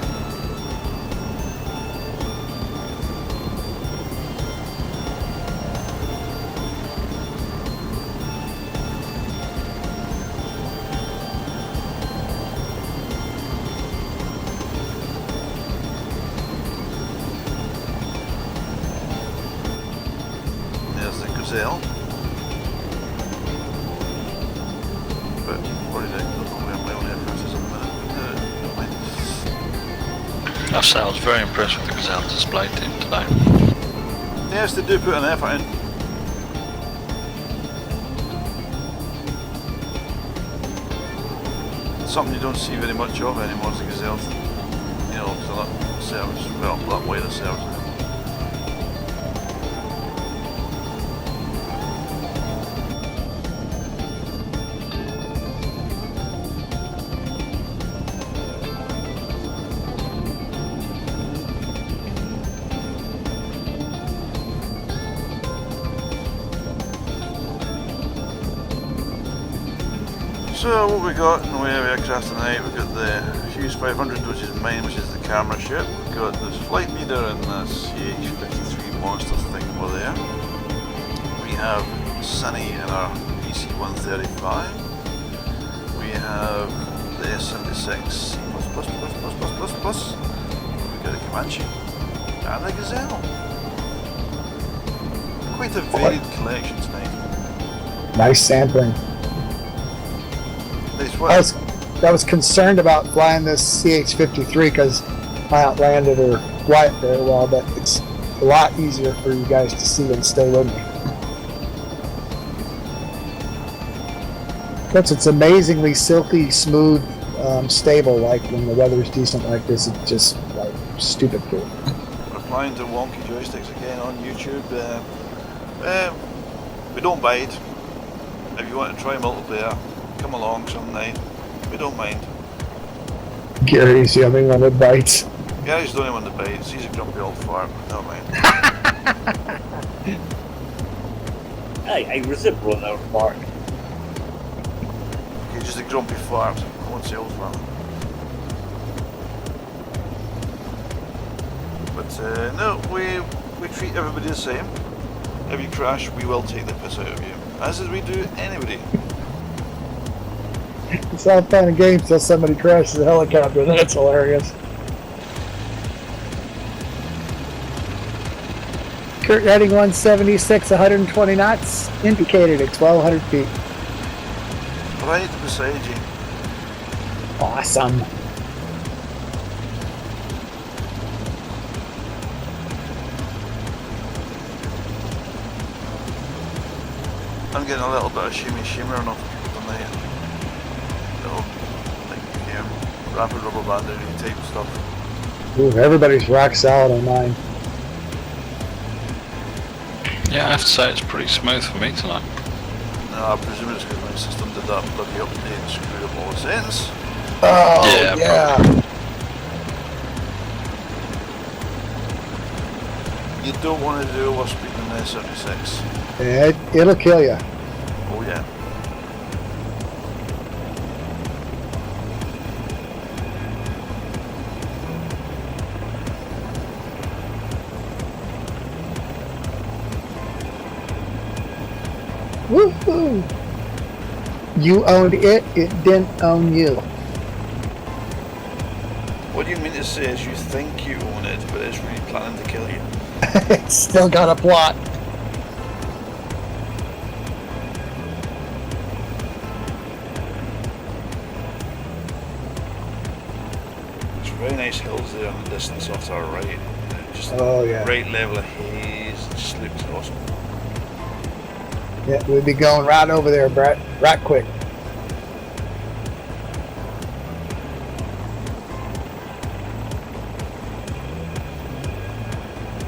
There's the gazelle. But what is it? I don't know where my own aircraft is at the minute. Never mind. I say I was very impressed with the Gazelle display team today. Yes, they do put an effort in. Something you don't see very much of anymore is the gazelle. You know, it's a lot of service. Well, a lot wider service. So what we got in the way of aircraft tonight, we've got the Hughes 500, which is mine, which is the camera ship. We've got this flight leader and the CH-53 monster thing over there. We have Sunny in our BC-135. We have the S-76 plus. We've got a Comanche and a Gazelle. Quite a varied collection tonight. Nice sampling. I was concerned about flying this CH-53 because I outlanded or fly it very well, but it's a lot easier for you guys to see and stay with me. Plus, it's amazingly silky, smooth, stable. Like when the weather's decent like this, it's just like stupid cool. We're flying to Wonky Joysticks again on YouTube. We don't bite. If you want to try multiplayer, come along some night. We don't mind. Gary's the only one that bites. Gary's the only one that bites. He's a grumpy old fart. Never mind. I resent rolling out of park. He's just a grumpy fart. I won't say old fart. But no, we treat everybody the same. If you crash, we will take the piss out of you, as we do anybody. It's all fun and games till somebody crashes a helicopter. That's hilarious. Kurt heading 176, 120 knots, indicated at 1,200 feet. Right beside you. Awesome. I'm getting a little bit of shimmer off people tonight. Little, like, rapid rubber bandage type stuff. Ooh, everybody's rock solid on mine. Yeah, I have to say it's pretty smooth for me tonight. No, I presume it's because my system did that bloody update and screwed up all the settings. Oh, yeah. You don't want to do overspeed in the 76. It'll kill you. Oh yeah. Woohoo! You owned it, it didn't own you. What do you mean to say is you think you own it, but it's really planning to kill you? It's still got a plot. There's very nice hills there in the distance off to our right. Just right level of haze. It just looks awesome. Yeah, we'd be going right over there, Brett. Right quick.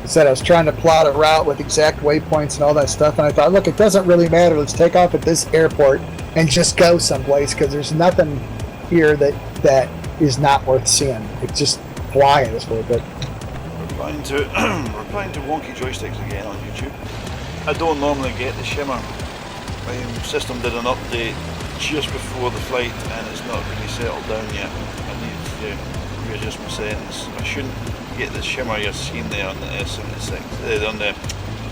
I said I was trying to plot a route with exact waypoints and all that stuff, and I thought, look, it doesn't really matter. Let's take off at this airport and just go someplace, because there's nothing here that is not worth seeing. It's just flying is worth it. Replying to wonky joysticks again on YouTube. I don't normally get the shimmer. My system did an update just before the flight and it's not really settled down yet. I need to readjust my settings. I shouldn't get the shimmer you're seeing there on the S76, on the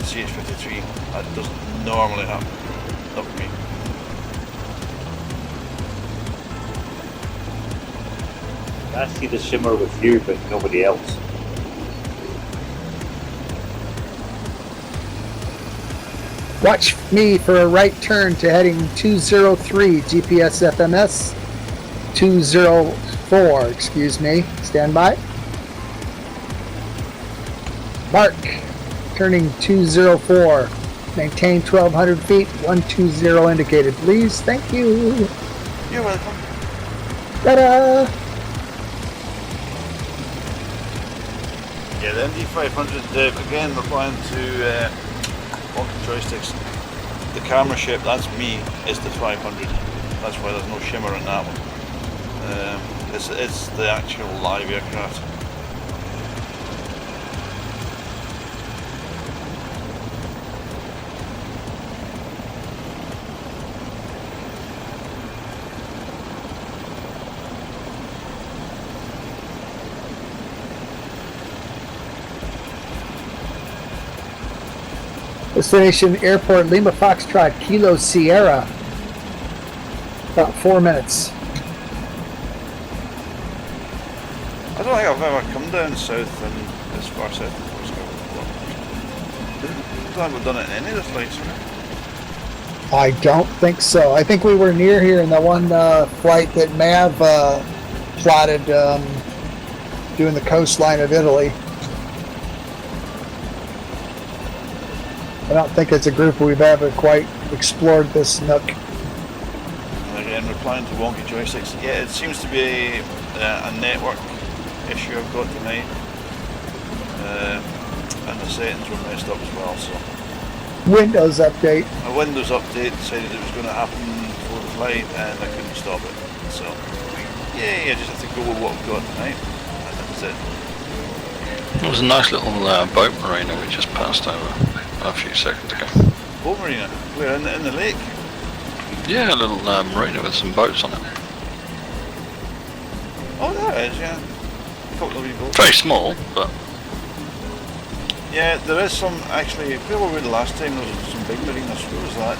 CH53. That doesn't normally happen. Not for me. I see the shimmer with you, but nobody else. Watch me for a right turn to heading 203 GPS FMS 204, excuse me. Stand by. Mark, turning 204. Maintain 1,200 feet, 120 indicated, please. Thank you. You're welcome. Ta-da! Yeah, the MD500, again, replying to wonky joysticks. The camera ship, that's me, is the 500. That's why there's no shimmer in that one. It's the actual live aircraft. Destination Airport Lima Foxtrot Kilo Sierra. About 4 minutes. I don't think I've ever come down south and as far south as Corsica before. I don't think we've done it in any of the flights, right? I don't think so. I think we were near here in the one flight that Mav plotted doing the coastline of Italy. I don't think as a group we've ever quite explored this nook. Again, replying to wonky joysticks. Yeah, it seems to be a network issue I've got tonight. And the settings were messed up as well, so. Windows update. A Windows update decided it was going to happen before the flight and I couldn't stop it, so. Yeah, just have to go with what we've got tonight. And that's it. There was a nice little boat marina we just passed over a few seconds ago. Boat marina? We're in the lake. Yeah, a little marina with some boats on it. Oh, there is, yeah. A couple of wee boats. Very small, but Yeah, there is some, actually, where were we the last time? There was some big marinas. Where was that?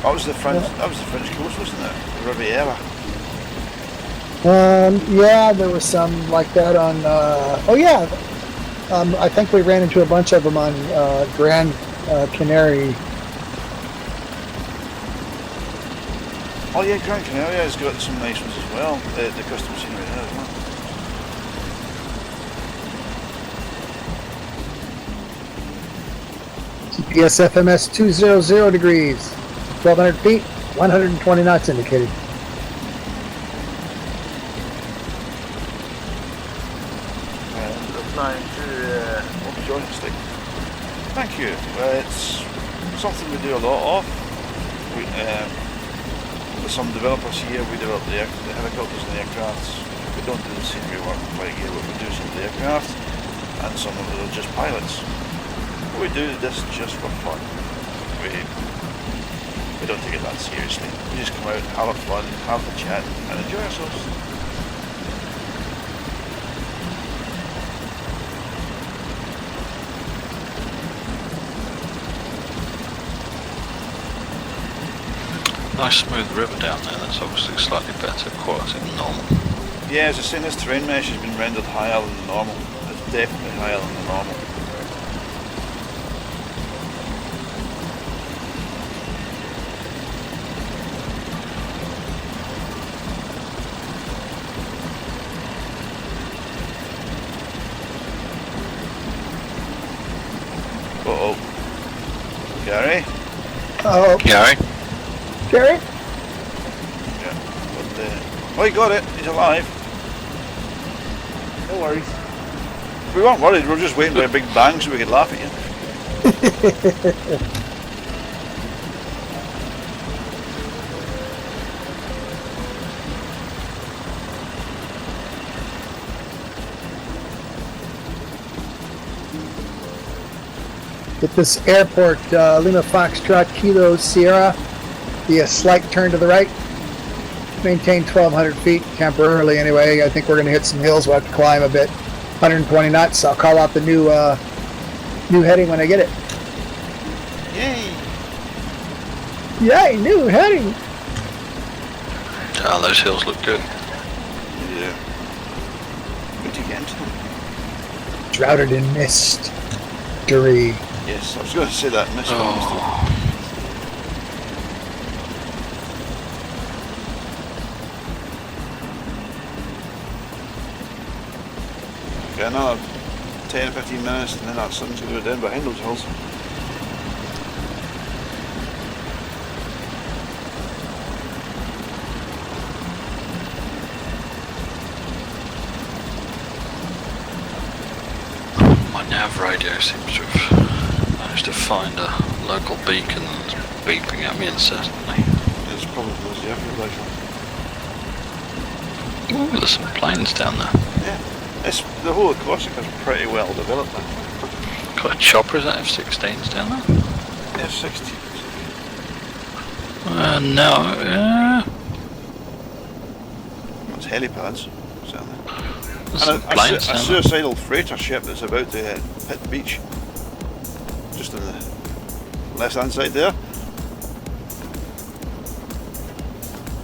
That was the French coast, wasn't it? The Riviera. Yeah, there was some like that on. Oh yeah, I think we ran into a bunch of them on Grand Canary. Oh yeah, Gran Canaria has got some nice ones as well. The custom scenery there as well. GPS FMS 200 degrees, 1,200 feet, 120 knots indicated. Applying to joystick. Thank you. It's something we do a lot of. With some developers here, we develop the helicopters and the aircrafts. We don't do the scenery work quite here, but we do some of the aircraft, and some of it are just pilots. We do this just for fun. We don't take it that seriously. We just come out, have a fun, have a chat, and enjoy ourselves. nice smooth river down there. That's obviously slightly better quality than normal. Yeah, as I say, this terrain mesh has been rendered higher than normal. It's definitely higher than the normal. Uh-oh. Gary? Oh, Gary? Gary? Yeah. Oh, he got it. He's alive. No worries. We weren't worried. We were just waiting for a big bang so we could laugh at you. At this airport, Lima Foxtrot Kilo Sierra, be a slight turn to the right. Maintain 1,200 feet temporarily anyway. I think we're going to hit some hills. We'll have to climb a bit. 120 knots. I'll call out the new heading when I get it. Yay! Yay, new heading! Oh, those hills look good. Yeah. Good to get into them. Shrouded in mist. Mystery. Yes, I was going to say that. Mist. Oh. Okay, another 10-15 minutes and then that sun's going to go down behind those hills. My nav radio seems to have managed to find a local beacon that's beeping at me incessantly. It's probably those F-relations. Ooh, there's some planes down there. Yeah. It's, the whole of Corsica is pretty well developed now. Got a chopper, is that F-16s down there? F-16. No, It's helipads, certainly. there's some And planes a down there. suicidal freighter ship that's about to hit beach. Just on the left hand side there.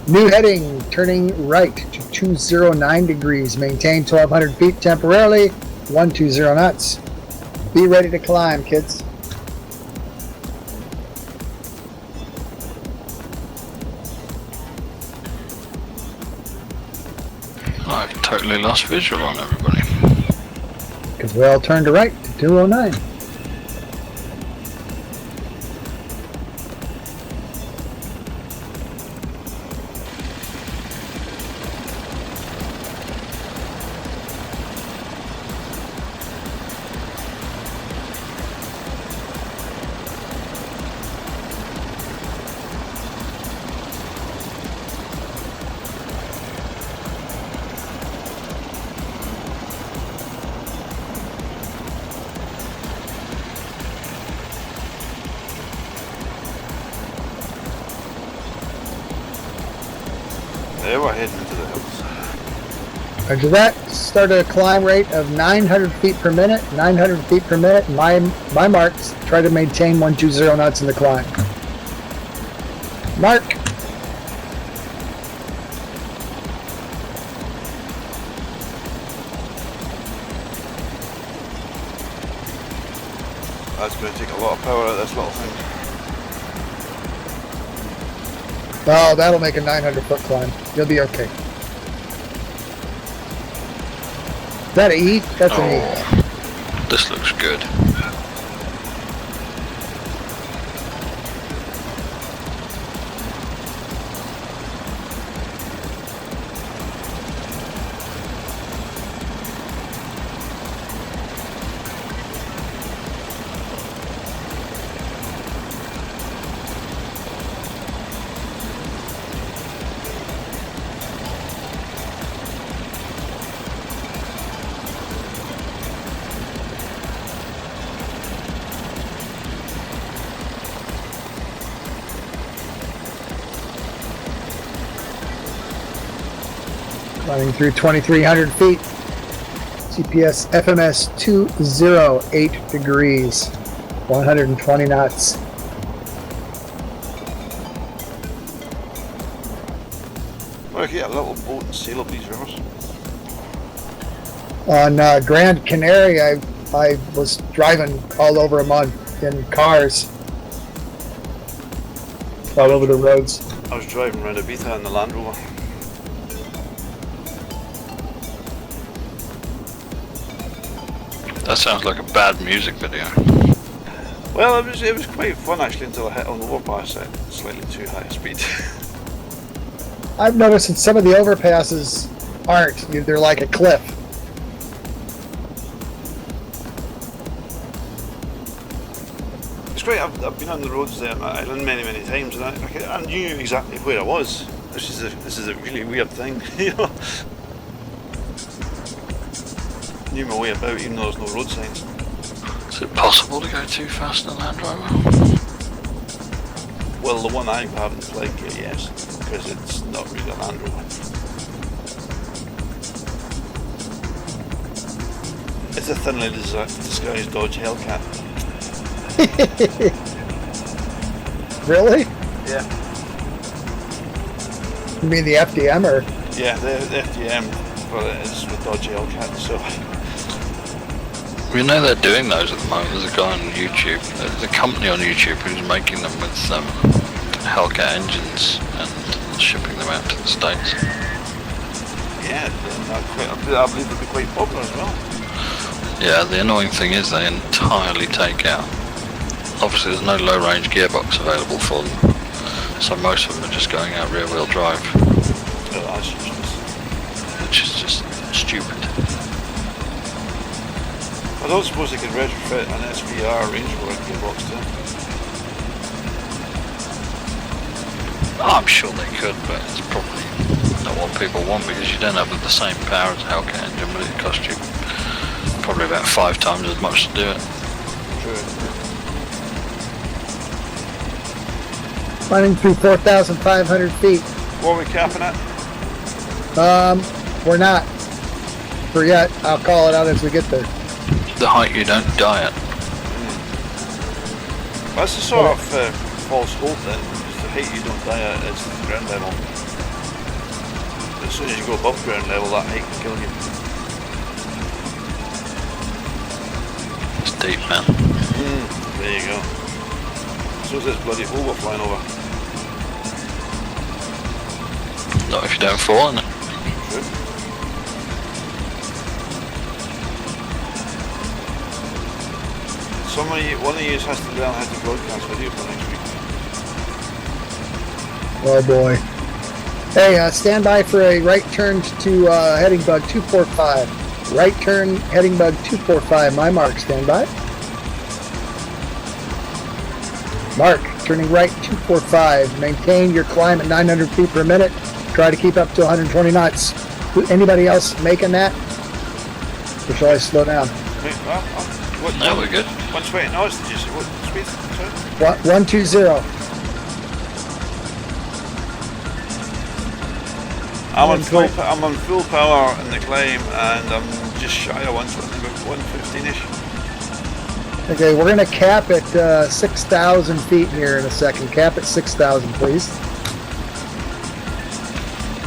New heading, turning right to 209 degrees. Maintain 1,200 feet temporarily. 120 knots. Be ready to climb, kids. I've totally lost visual on everybody. Because we all turned to right to 209. heading into the hills. Roger that. Start at a climb rate of 900 feet per minute. 900 feet per minute. My marks. Try to maintain 120 knots in the climb. Mark. That's going to take a lot of power out of this little thing. Oh, that'll make a 900-foot climb. You'll be okay. Is that an E? That's an E. This looks good. Running through 2,300 feet. GPS FMS 208 degrees. 120 knots. Well, I get a little boat and sail up these rivers. On Grand Canary, I was driving all over a month in cars. All over the roads. I was driving around Ibiza in the Land Rover. That sounds like a bad music video. Well, it was quite fun actually until I hit an overpass at slightly too high a speed. I've noticed that some of the overpasses aren't. They're like a cliff. It's great. I've been on the roads there on that island many times, and I knew exactly where I was. This is a really weird thing, you know. Knew my way about, even though there's no road signs. Is it possible to go too fast in a Land Rover? Well, the one I have in flight gear, yes, because it's not really a Land Rover. It's a thinly disguised Dodge Hellcat. Really? Yeah. You mean the FDM or? Yeah, the FDM, but it's with Dodge Hellcat, so. You know they're doing those at the moment. There's a guy on YouTube, there's a company on YouTube who's making them with Hellcat engines and shipping them out to the States. Yeah, I believe they'll be quite popular as well. Yeah, the annoying thing is they entirely take out. Obviously there's no low range gearbox available for them, so most of them are just going out rear wheel drive. Oh, that's useless. Which is just stupid. I don't suppose they could retrofit an SVR Range Rover gearbox too. I'm sure they could, but it's probably not what people want because you don't have the same power as a Hellcat engine, but it costs you probably about 5 times as much to do it. True. Running through 4,500 feet. What are we capping at? We're not. For yet. I'll call it out as we get there. The height you don't die at. That's the sort of false hope then. It's the height you don't die at is ground level. As soon as you go above ground level, that height can kill you. It's deep, man. There you go. So is this bloody hole we're flying over. Not if you don't fall in it. True. One of you has to learn how to broadcast video for next week. Oh boy. Hey, stand by for a right turn to heading bug 245. Right turn heading bug 245. My mark, stand by. Mark, turning right 245. Maintain your climb at 900 feet per minute. Try to keep up to 120 knots. Anybody else making that? Or shall I slow down? No, we're good. 120 knots, did you say? What speed? Sorry? 120. I'm on full power in the climb, and I'm just shy of 120, about 115ish. Okay, we're going to cap at 6,000 feet here in a second. Cap at 6,000, please.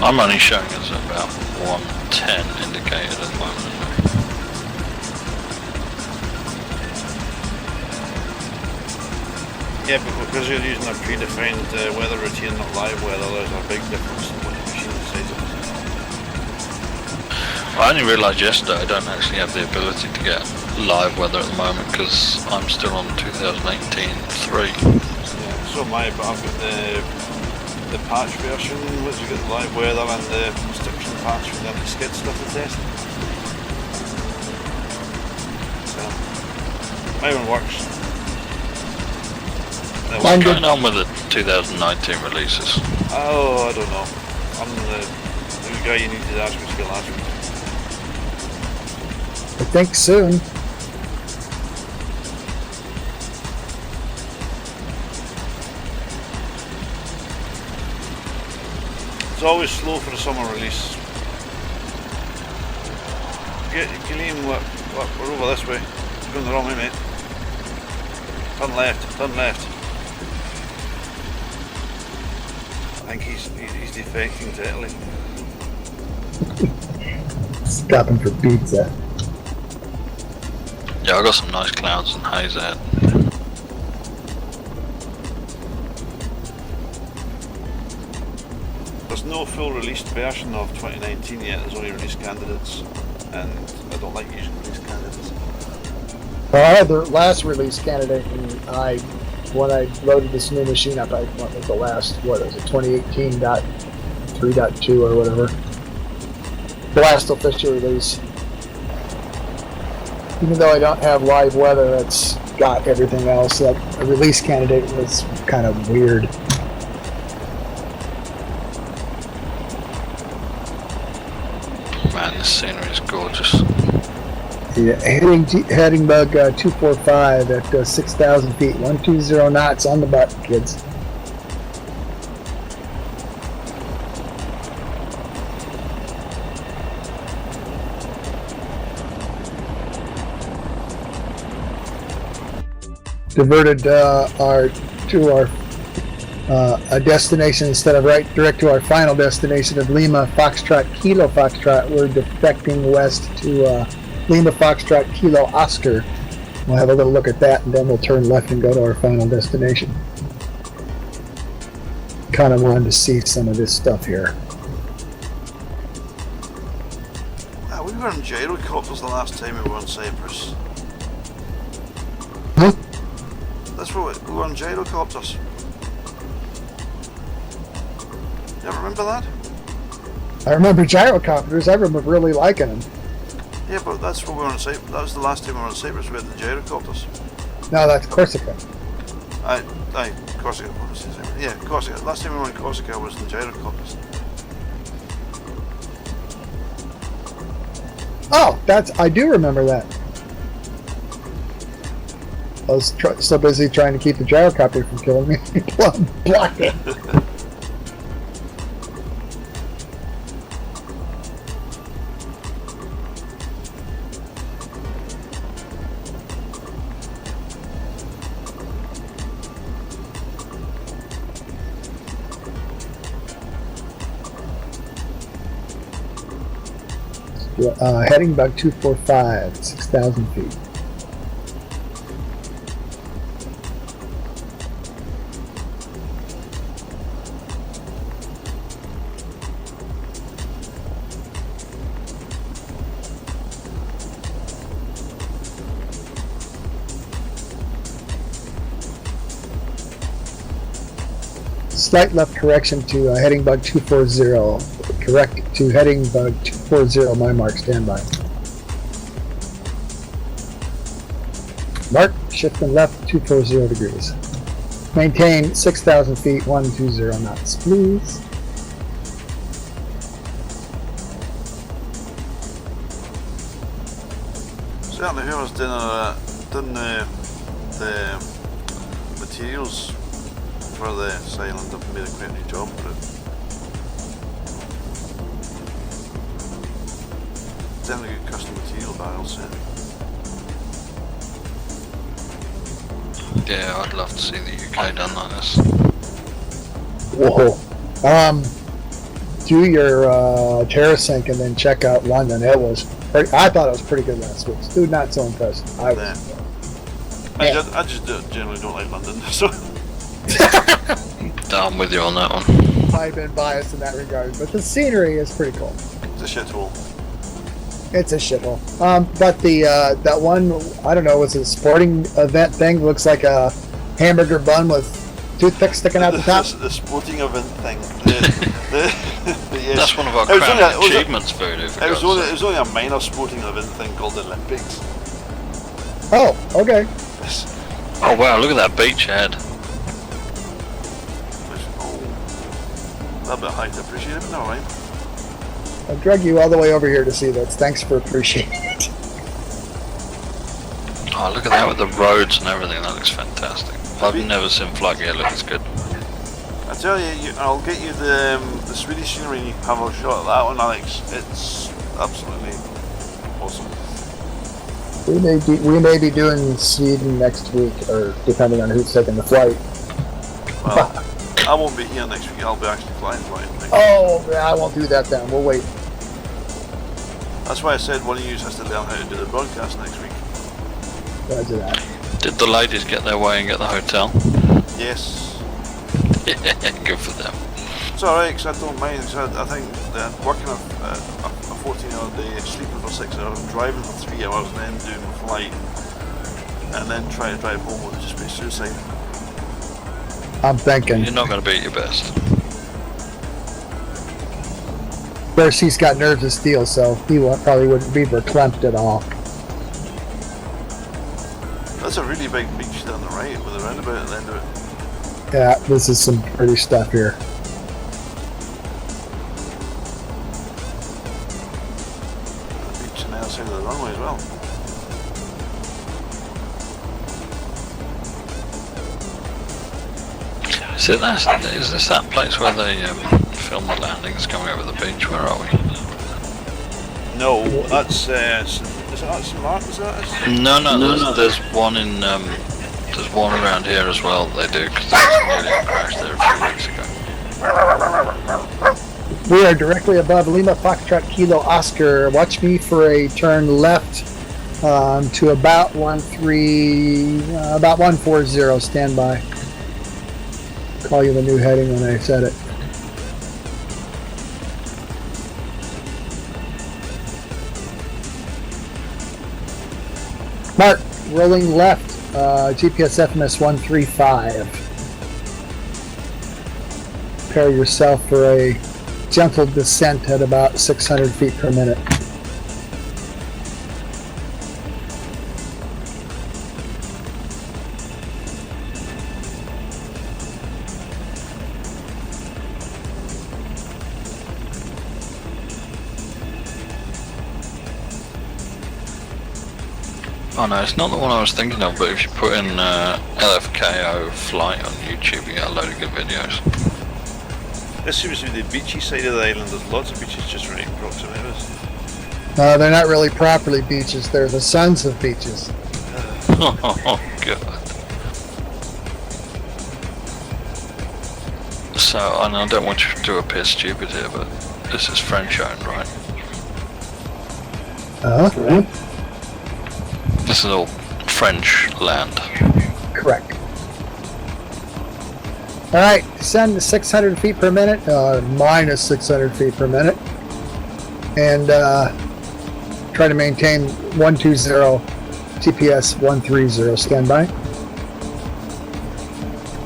I'm only showing us about 110 indicated at the moment. Yeah, but because you're using a predefined weather routine, not live weather, there's a big difference in what the machine says. I only realised yesterday I don't actually have the ability to get live weather at the moment because I'm still on 2018-3. Yeah, so am I, but I've got the patch version, which you get live weather, and the restriction patch for the skid stuff to test. So, my one works. What's going on with the 2019 releases? Oh, I don't know. I'm the guy you need to ask was the last week. I think soon. It's always slow for the summer release. Gillian, we're over this way. We're going the wrong way, mate. Turn left, turn left. I think he's defecting to Italy. Stopping for pizza. Yeah, I got some nice clouds and haze ahead. There's no full released version of 2019 yet, there's only release candidates, and I don't like using release candidates. Well, I had the last release candidate, and when I loaded this new machine up, I went with the last, what is it, 2018.3.2 or whatever. The last official release. Even though I don't have live weather, it's got everything else. That a release candidate was kind of weird. Man, this scenery is gorgeous. Yeah, heading bug 245 at 6,000 feet, 120 knots on the button, kids. Diverted our destination instead of direct to our final destination of Lima Foxtrot Kilo Foxtrot. We're defecting west to Lima Foxtrot Kilo Oscar. We'll have a little look at that, and then we'll turn left and go to our final destination. Kind of wanted to see some of this stuff here. We were in gyrocopters the last time we were in Cyprus. Huh? That's what we were on gyrocopters. You ever remember that? I remember gyrocopters. I remember really liking them. Yeah, but that's what we were on Cyprus. That was the last time we were on Cyprus. We had the gyrocopters. No, that's Corsica. Corsica. Yeah, Corsica. Last time we were in Corsica was the gyrocopters. Oh, I do remember that. I was so busy trying to keep the gyrocopter from killing me. Blocked it. Heading bug 245, 6,000 feet. Slight left correction to heading bug 240. Correct to heading bug 240, my mark, standby. Mark, shifting left 240 degrees. Maintain 6,000 feet, 120 knots, please. Certainly whoever's done the materials for the Silent have made a great new job for it. definitely good custom material barrels set. Yeah, I'd love to see the UK done like this. Whoa. Do your terrace sync and then check out London. It was I thought it was pretty good last week. Dude, not so impressed. I was. I just generally don't like London, so. I'm with you on that one. I've been biased in that regard, but the scenery is pretty cool. It's a shithole. It's a shithole. But the that one, I don't know, was it a sporting event thing? Looks like a hamburger bun with toothpicks sticking out the top. The sporting event thing. Yes. That's one of our crowning achievements, Voodoo. It was only a minor sporting event thing called the Olympics. Oh, okay. Oh wow, look at that beachhead. A little bit high to appreciate it, but no, right? I drug you all the way over here to see this. Thanks for appreciating it. Oh, look at that with the roads and everything. That looks fantastic. I've never seen Flightnight look as good. I tell you, I'll get you the Swedish scenery and you can have a shot at that one, Alex. It's absolutely awesome. We may be doing Sweden next week, or depending on who's taking the flight. Well, I won't be here next week. I'll be actually flying next week. Oh, yeah, I won't do that then. We'll wait. That's why I said one of you has to learn how to do the broadcast next week. Roger that. Did the ladies get their way and get the hotel? Yes. Good for them. It's alright, because I don't mind. Cause I think that working a 14-hour day, sleeping for 6 hours, driving for 3 hours, then doing a flight, and then trying to drive home would just be suicide. I'm thinking. You're not going to be at your best. First, he's got nerves of steel, so he probably wouldn't be verklempt at all. That's a really big beach down the right with a roundabout at the end of it. Yeah, this is some pretty stuff here. The beach on the other side of the runway as well. So is this that place where they film the landings coming over the beach? Where are we? No, that's is that St. Mark? Is that it? No, there's one in there's one around here as well that they do, because there was nearly a crash there a few weeks ago. We are directly above Lima Foxtrot Kilo Oscar. Watch me for a turn left to about 140. Stand by. Call you the new heading when I said it. Mark, rolling left, GPS FMS 135. Prepare yourself for a gentle descent at about 600 feet per minute. Oh no, it's not the one I was thinking of, but if you put in LFKO flight on YouTube, you get a load of good videos. This seems to be the beachy side of the island. There's lots of beaches just right in proximity of us. They're not really properly beaches. They're the sons of beaches. Oh god. So, and I don't want you to appear stupid here, but this is French owned, right? Okay. This is all French land. Correct. Alright, descend to 600 feet per minute, minus 600 feet per minute, and try to maintain 120, TPS 130, stand by.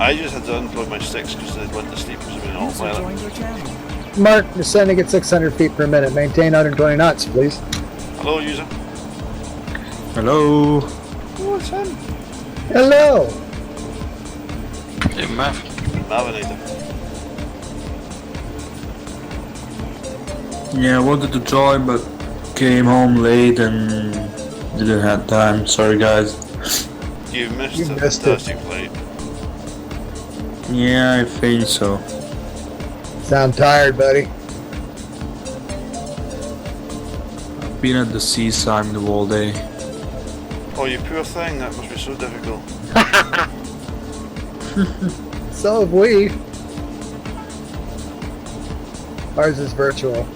I just had to unplug my sticks because they went to sleep because I've been on User joined your channel. Mark, descending at 600 feet per minute, maintain 120 knots, please. Hello, user. Hello. Oh, it's him. Hello! Hey, Mav. Mavinator. Yeah, I wanted to join but came home late and didn't have time. Sorry guys. You missed You a missed it. fantastic flight. Yeah, I think so. Sound tired, buddy. been at the seaside the whole day. Oh, you poor thing, that must be so difficult. So have we. Ours is virtual.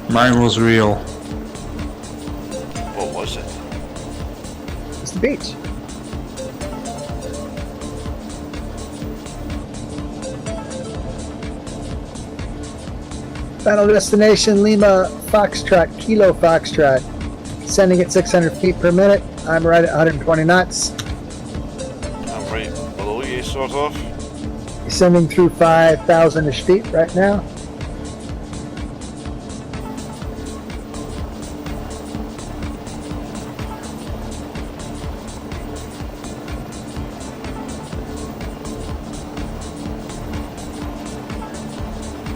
Mine was real. What was it? It's the beach. Final destination Lima Foxtrot, Kilo Foxtrot. Sending at 600 feet per minute. I'm right at 120 knots. I'm right below you, sort of. Sending through 5,000-ish feet right now.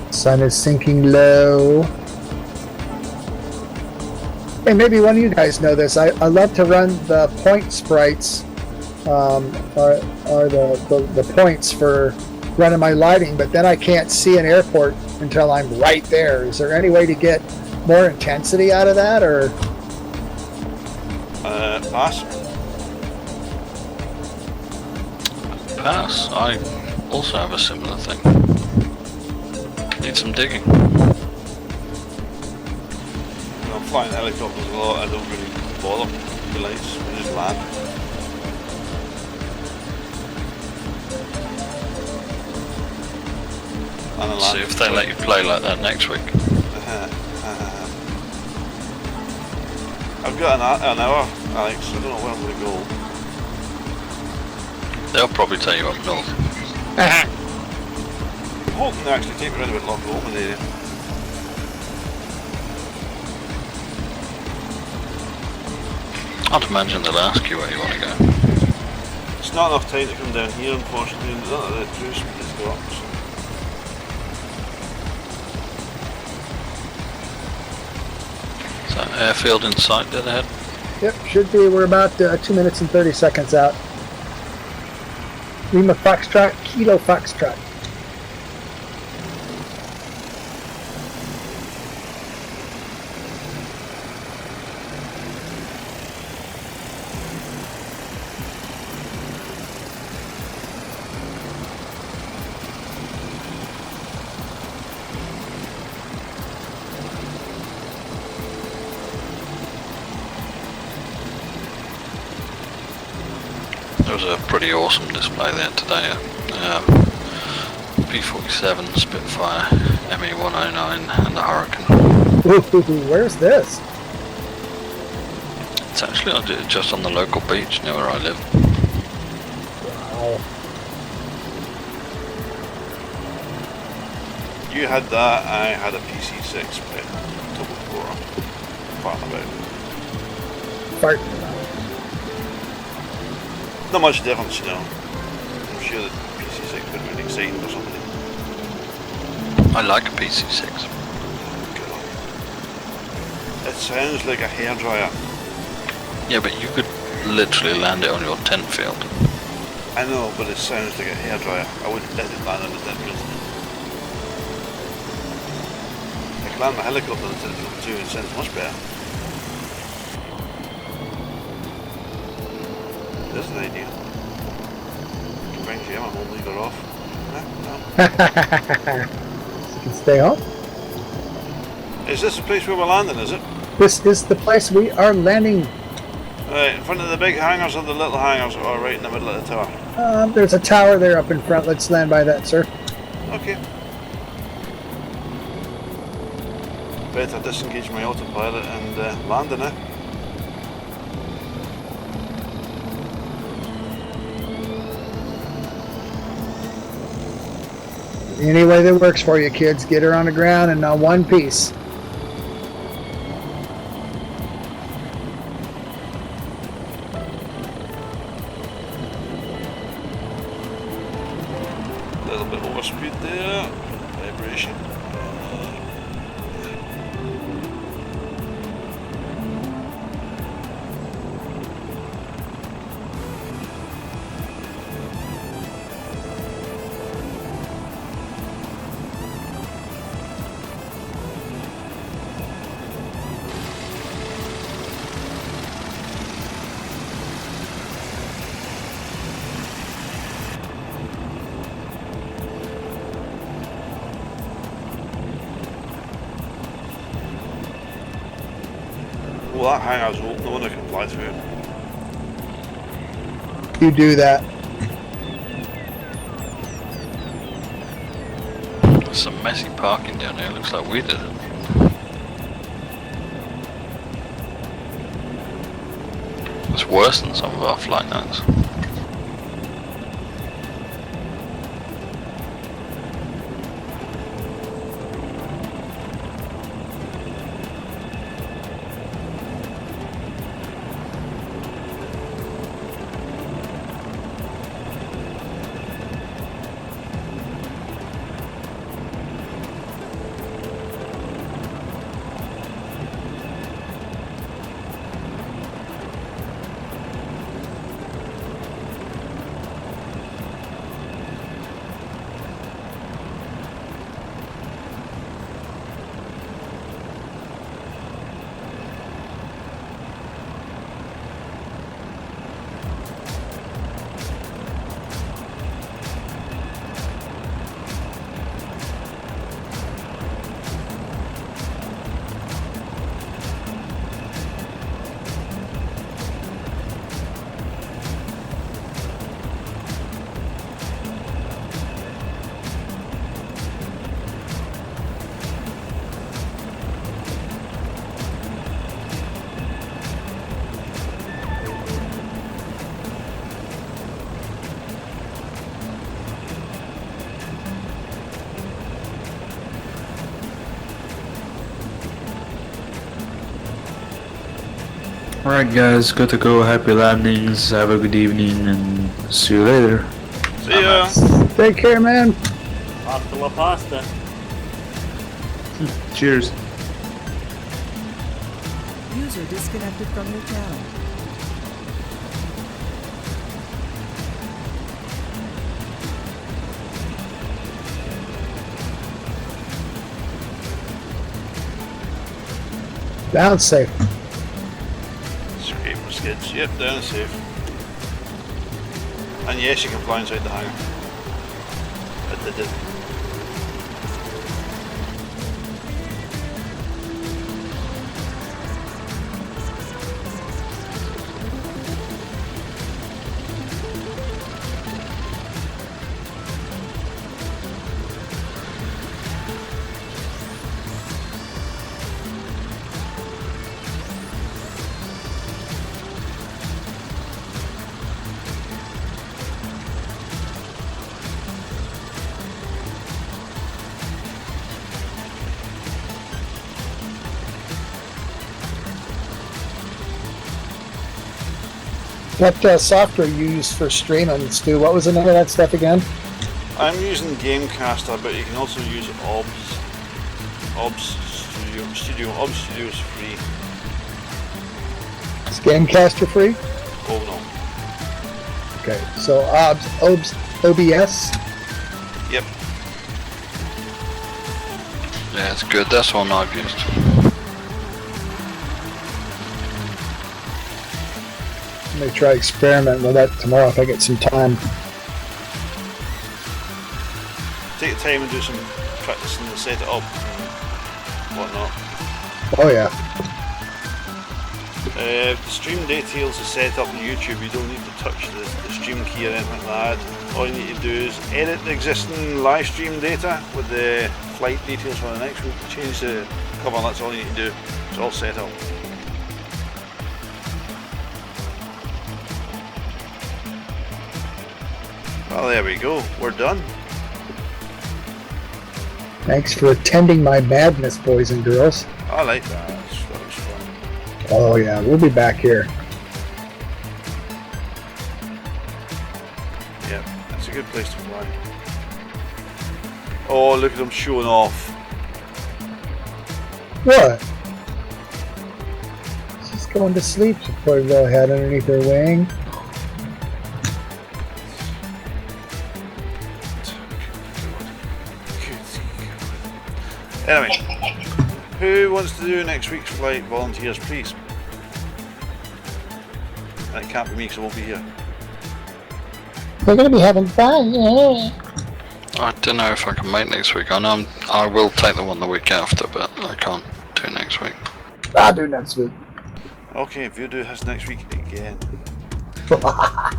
Sun is sinking low. Hey, maybe one of you guys know this. I love to run the point sprites, are the points for running my lighting, but then I can't see an airport until I'm right there. Is there any way to get more intensity out of that, or? Pass. Pass. I also have a similar thing. Need some digging. I'm flying helicopters a lot, I don't really bother the lights, I just land. And I land. See if they let you play like that next week. I've got an hour, Alex, I don't know where I'm going to go. They'll probably take you up north. I'm hoping they actually take me around about Loch Lomond area. I'd imagine they'll ask you where you want to go. It's not enough time to come down here, unfortunately, and none of the cruise speed is got. So. Is that airfield in sight dead ahead? Yep, should be. We're about 2 minutes and 30 seconds out. Lima Foxtrot, Kilo Foxtrot. There was a pretty awesome display there today. P-47, Spitfire, ME-109 and the Hurricane. Ooh, where's this? It's actually just on the local beach near where I live. Wow. You had that, I had a PC6 but double core. Farting about. Farting about. Not much difference, you know. I'm sure that PC6 would have been exciting for somebody. I like a PC6. God. It sounds like a hairdryer. Yeah, but you could literally land it on your tent field. I know, but it sounds like a hairdryer. I wouldn't let it land on the tent field. I could land my helicopter on the tent field too, and it sounds much better. There's an idea. Combine camera home, leave her off. No. You can stay home. Is this the place where we're landing, is it? This is the place we are landing. Right, in front of the big hangars or the little hangars, or right in the middle of the tower? There's a tower there up in front. Let's land by that, sir. Okay. Better disengage my autopilot and land in it. Any way that works for you, kids. Get her on the ground and on one piece. A little bit over speed there. Vibration. Well, that hangar's open, no one can fly through it. You do that. There's some messy parking down there. Looks like we did it. It's worse than some of our flight nights. Alright guys, got to go. Happy landings, have a good evening, and see you later. See ya! Take care, man. Pasta la pasta. Cheers. User disconnected from your channel. Down safe. Scrape for skids. Yep, down safe. And yes, you can fly inside the hangar. I did it. What software you use for streaming, Stu? What was the name of that stuff again? I'm using Gamecaster, but you can also use OBS. OBS Studio is free. Is Gamecaster free? Oh no. Okay, so OBS. Yep. Yeah, it's good. That's one I've used. I may try experimenting with that tomorrow if I get some time. Take your time and do some practicing and set it up and whatnot. Oh yeah. The stream details are set up on YouTube. You don't need to touch the stream key or anything like that. All you need to do is edit the existing live stream data with the flight details for the next week. Change the cover, that's all you need to do. It's all set up. Well, there we go. We're done. Thanks for attending my madness, boys and girls. I like that. That was fun. Oh yeah, we'll be back here. Yeah, that's a good place to fly. Oh, look at them showing off. What? She's going to sleep. She put her little head underneath her wing. Anyway, who wants to do next week's flight? Volunteers, please. And it can't be me because I won't be here. We're going to be having fun. Yeah. I don't know if I can make next week. I know I will take the one the week after, but I can't do next week. I'll do next week. Okay, Voodoo has next week again.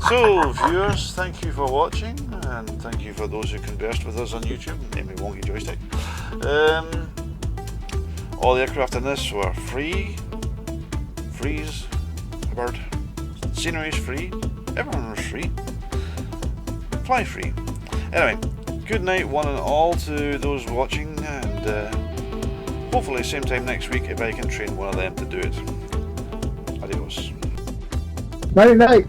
So, viewers, thank you for watching, and thank you for those who conversed with us on YouTube, namely Wonky Joystick. All the aircraft in this were free. Freeze, a bird. Scenery is free. Everyone was free. Fly free. Anyway, good night one and all to those watching, and hopefully same time next week if I can train one of them to do it. Adios. Night night.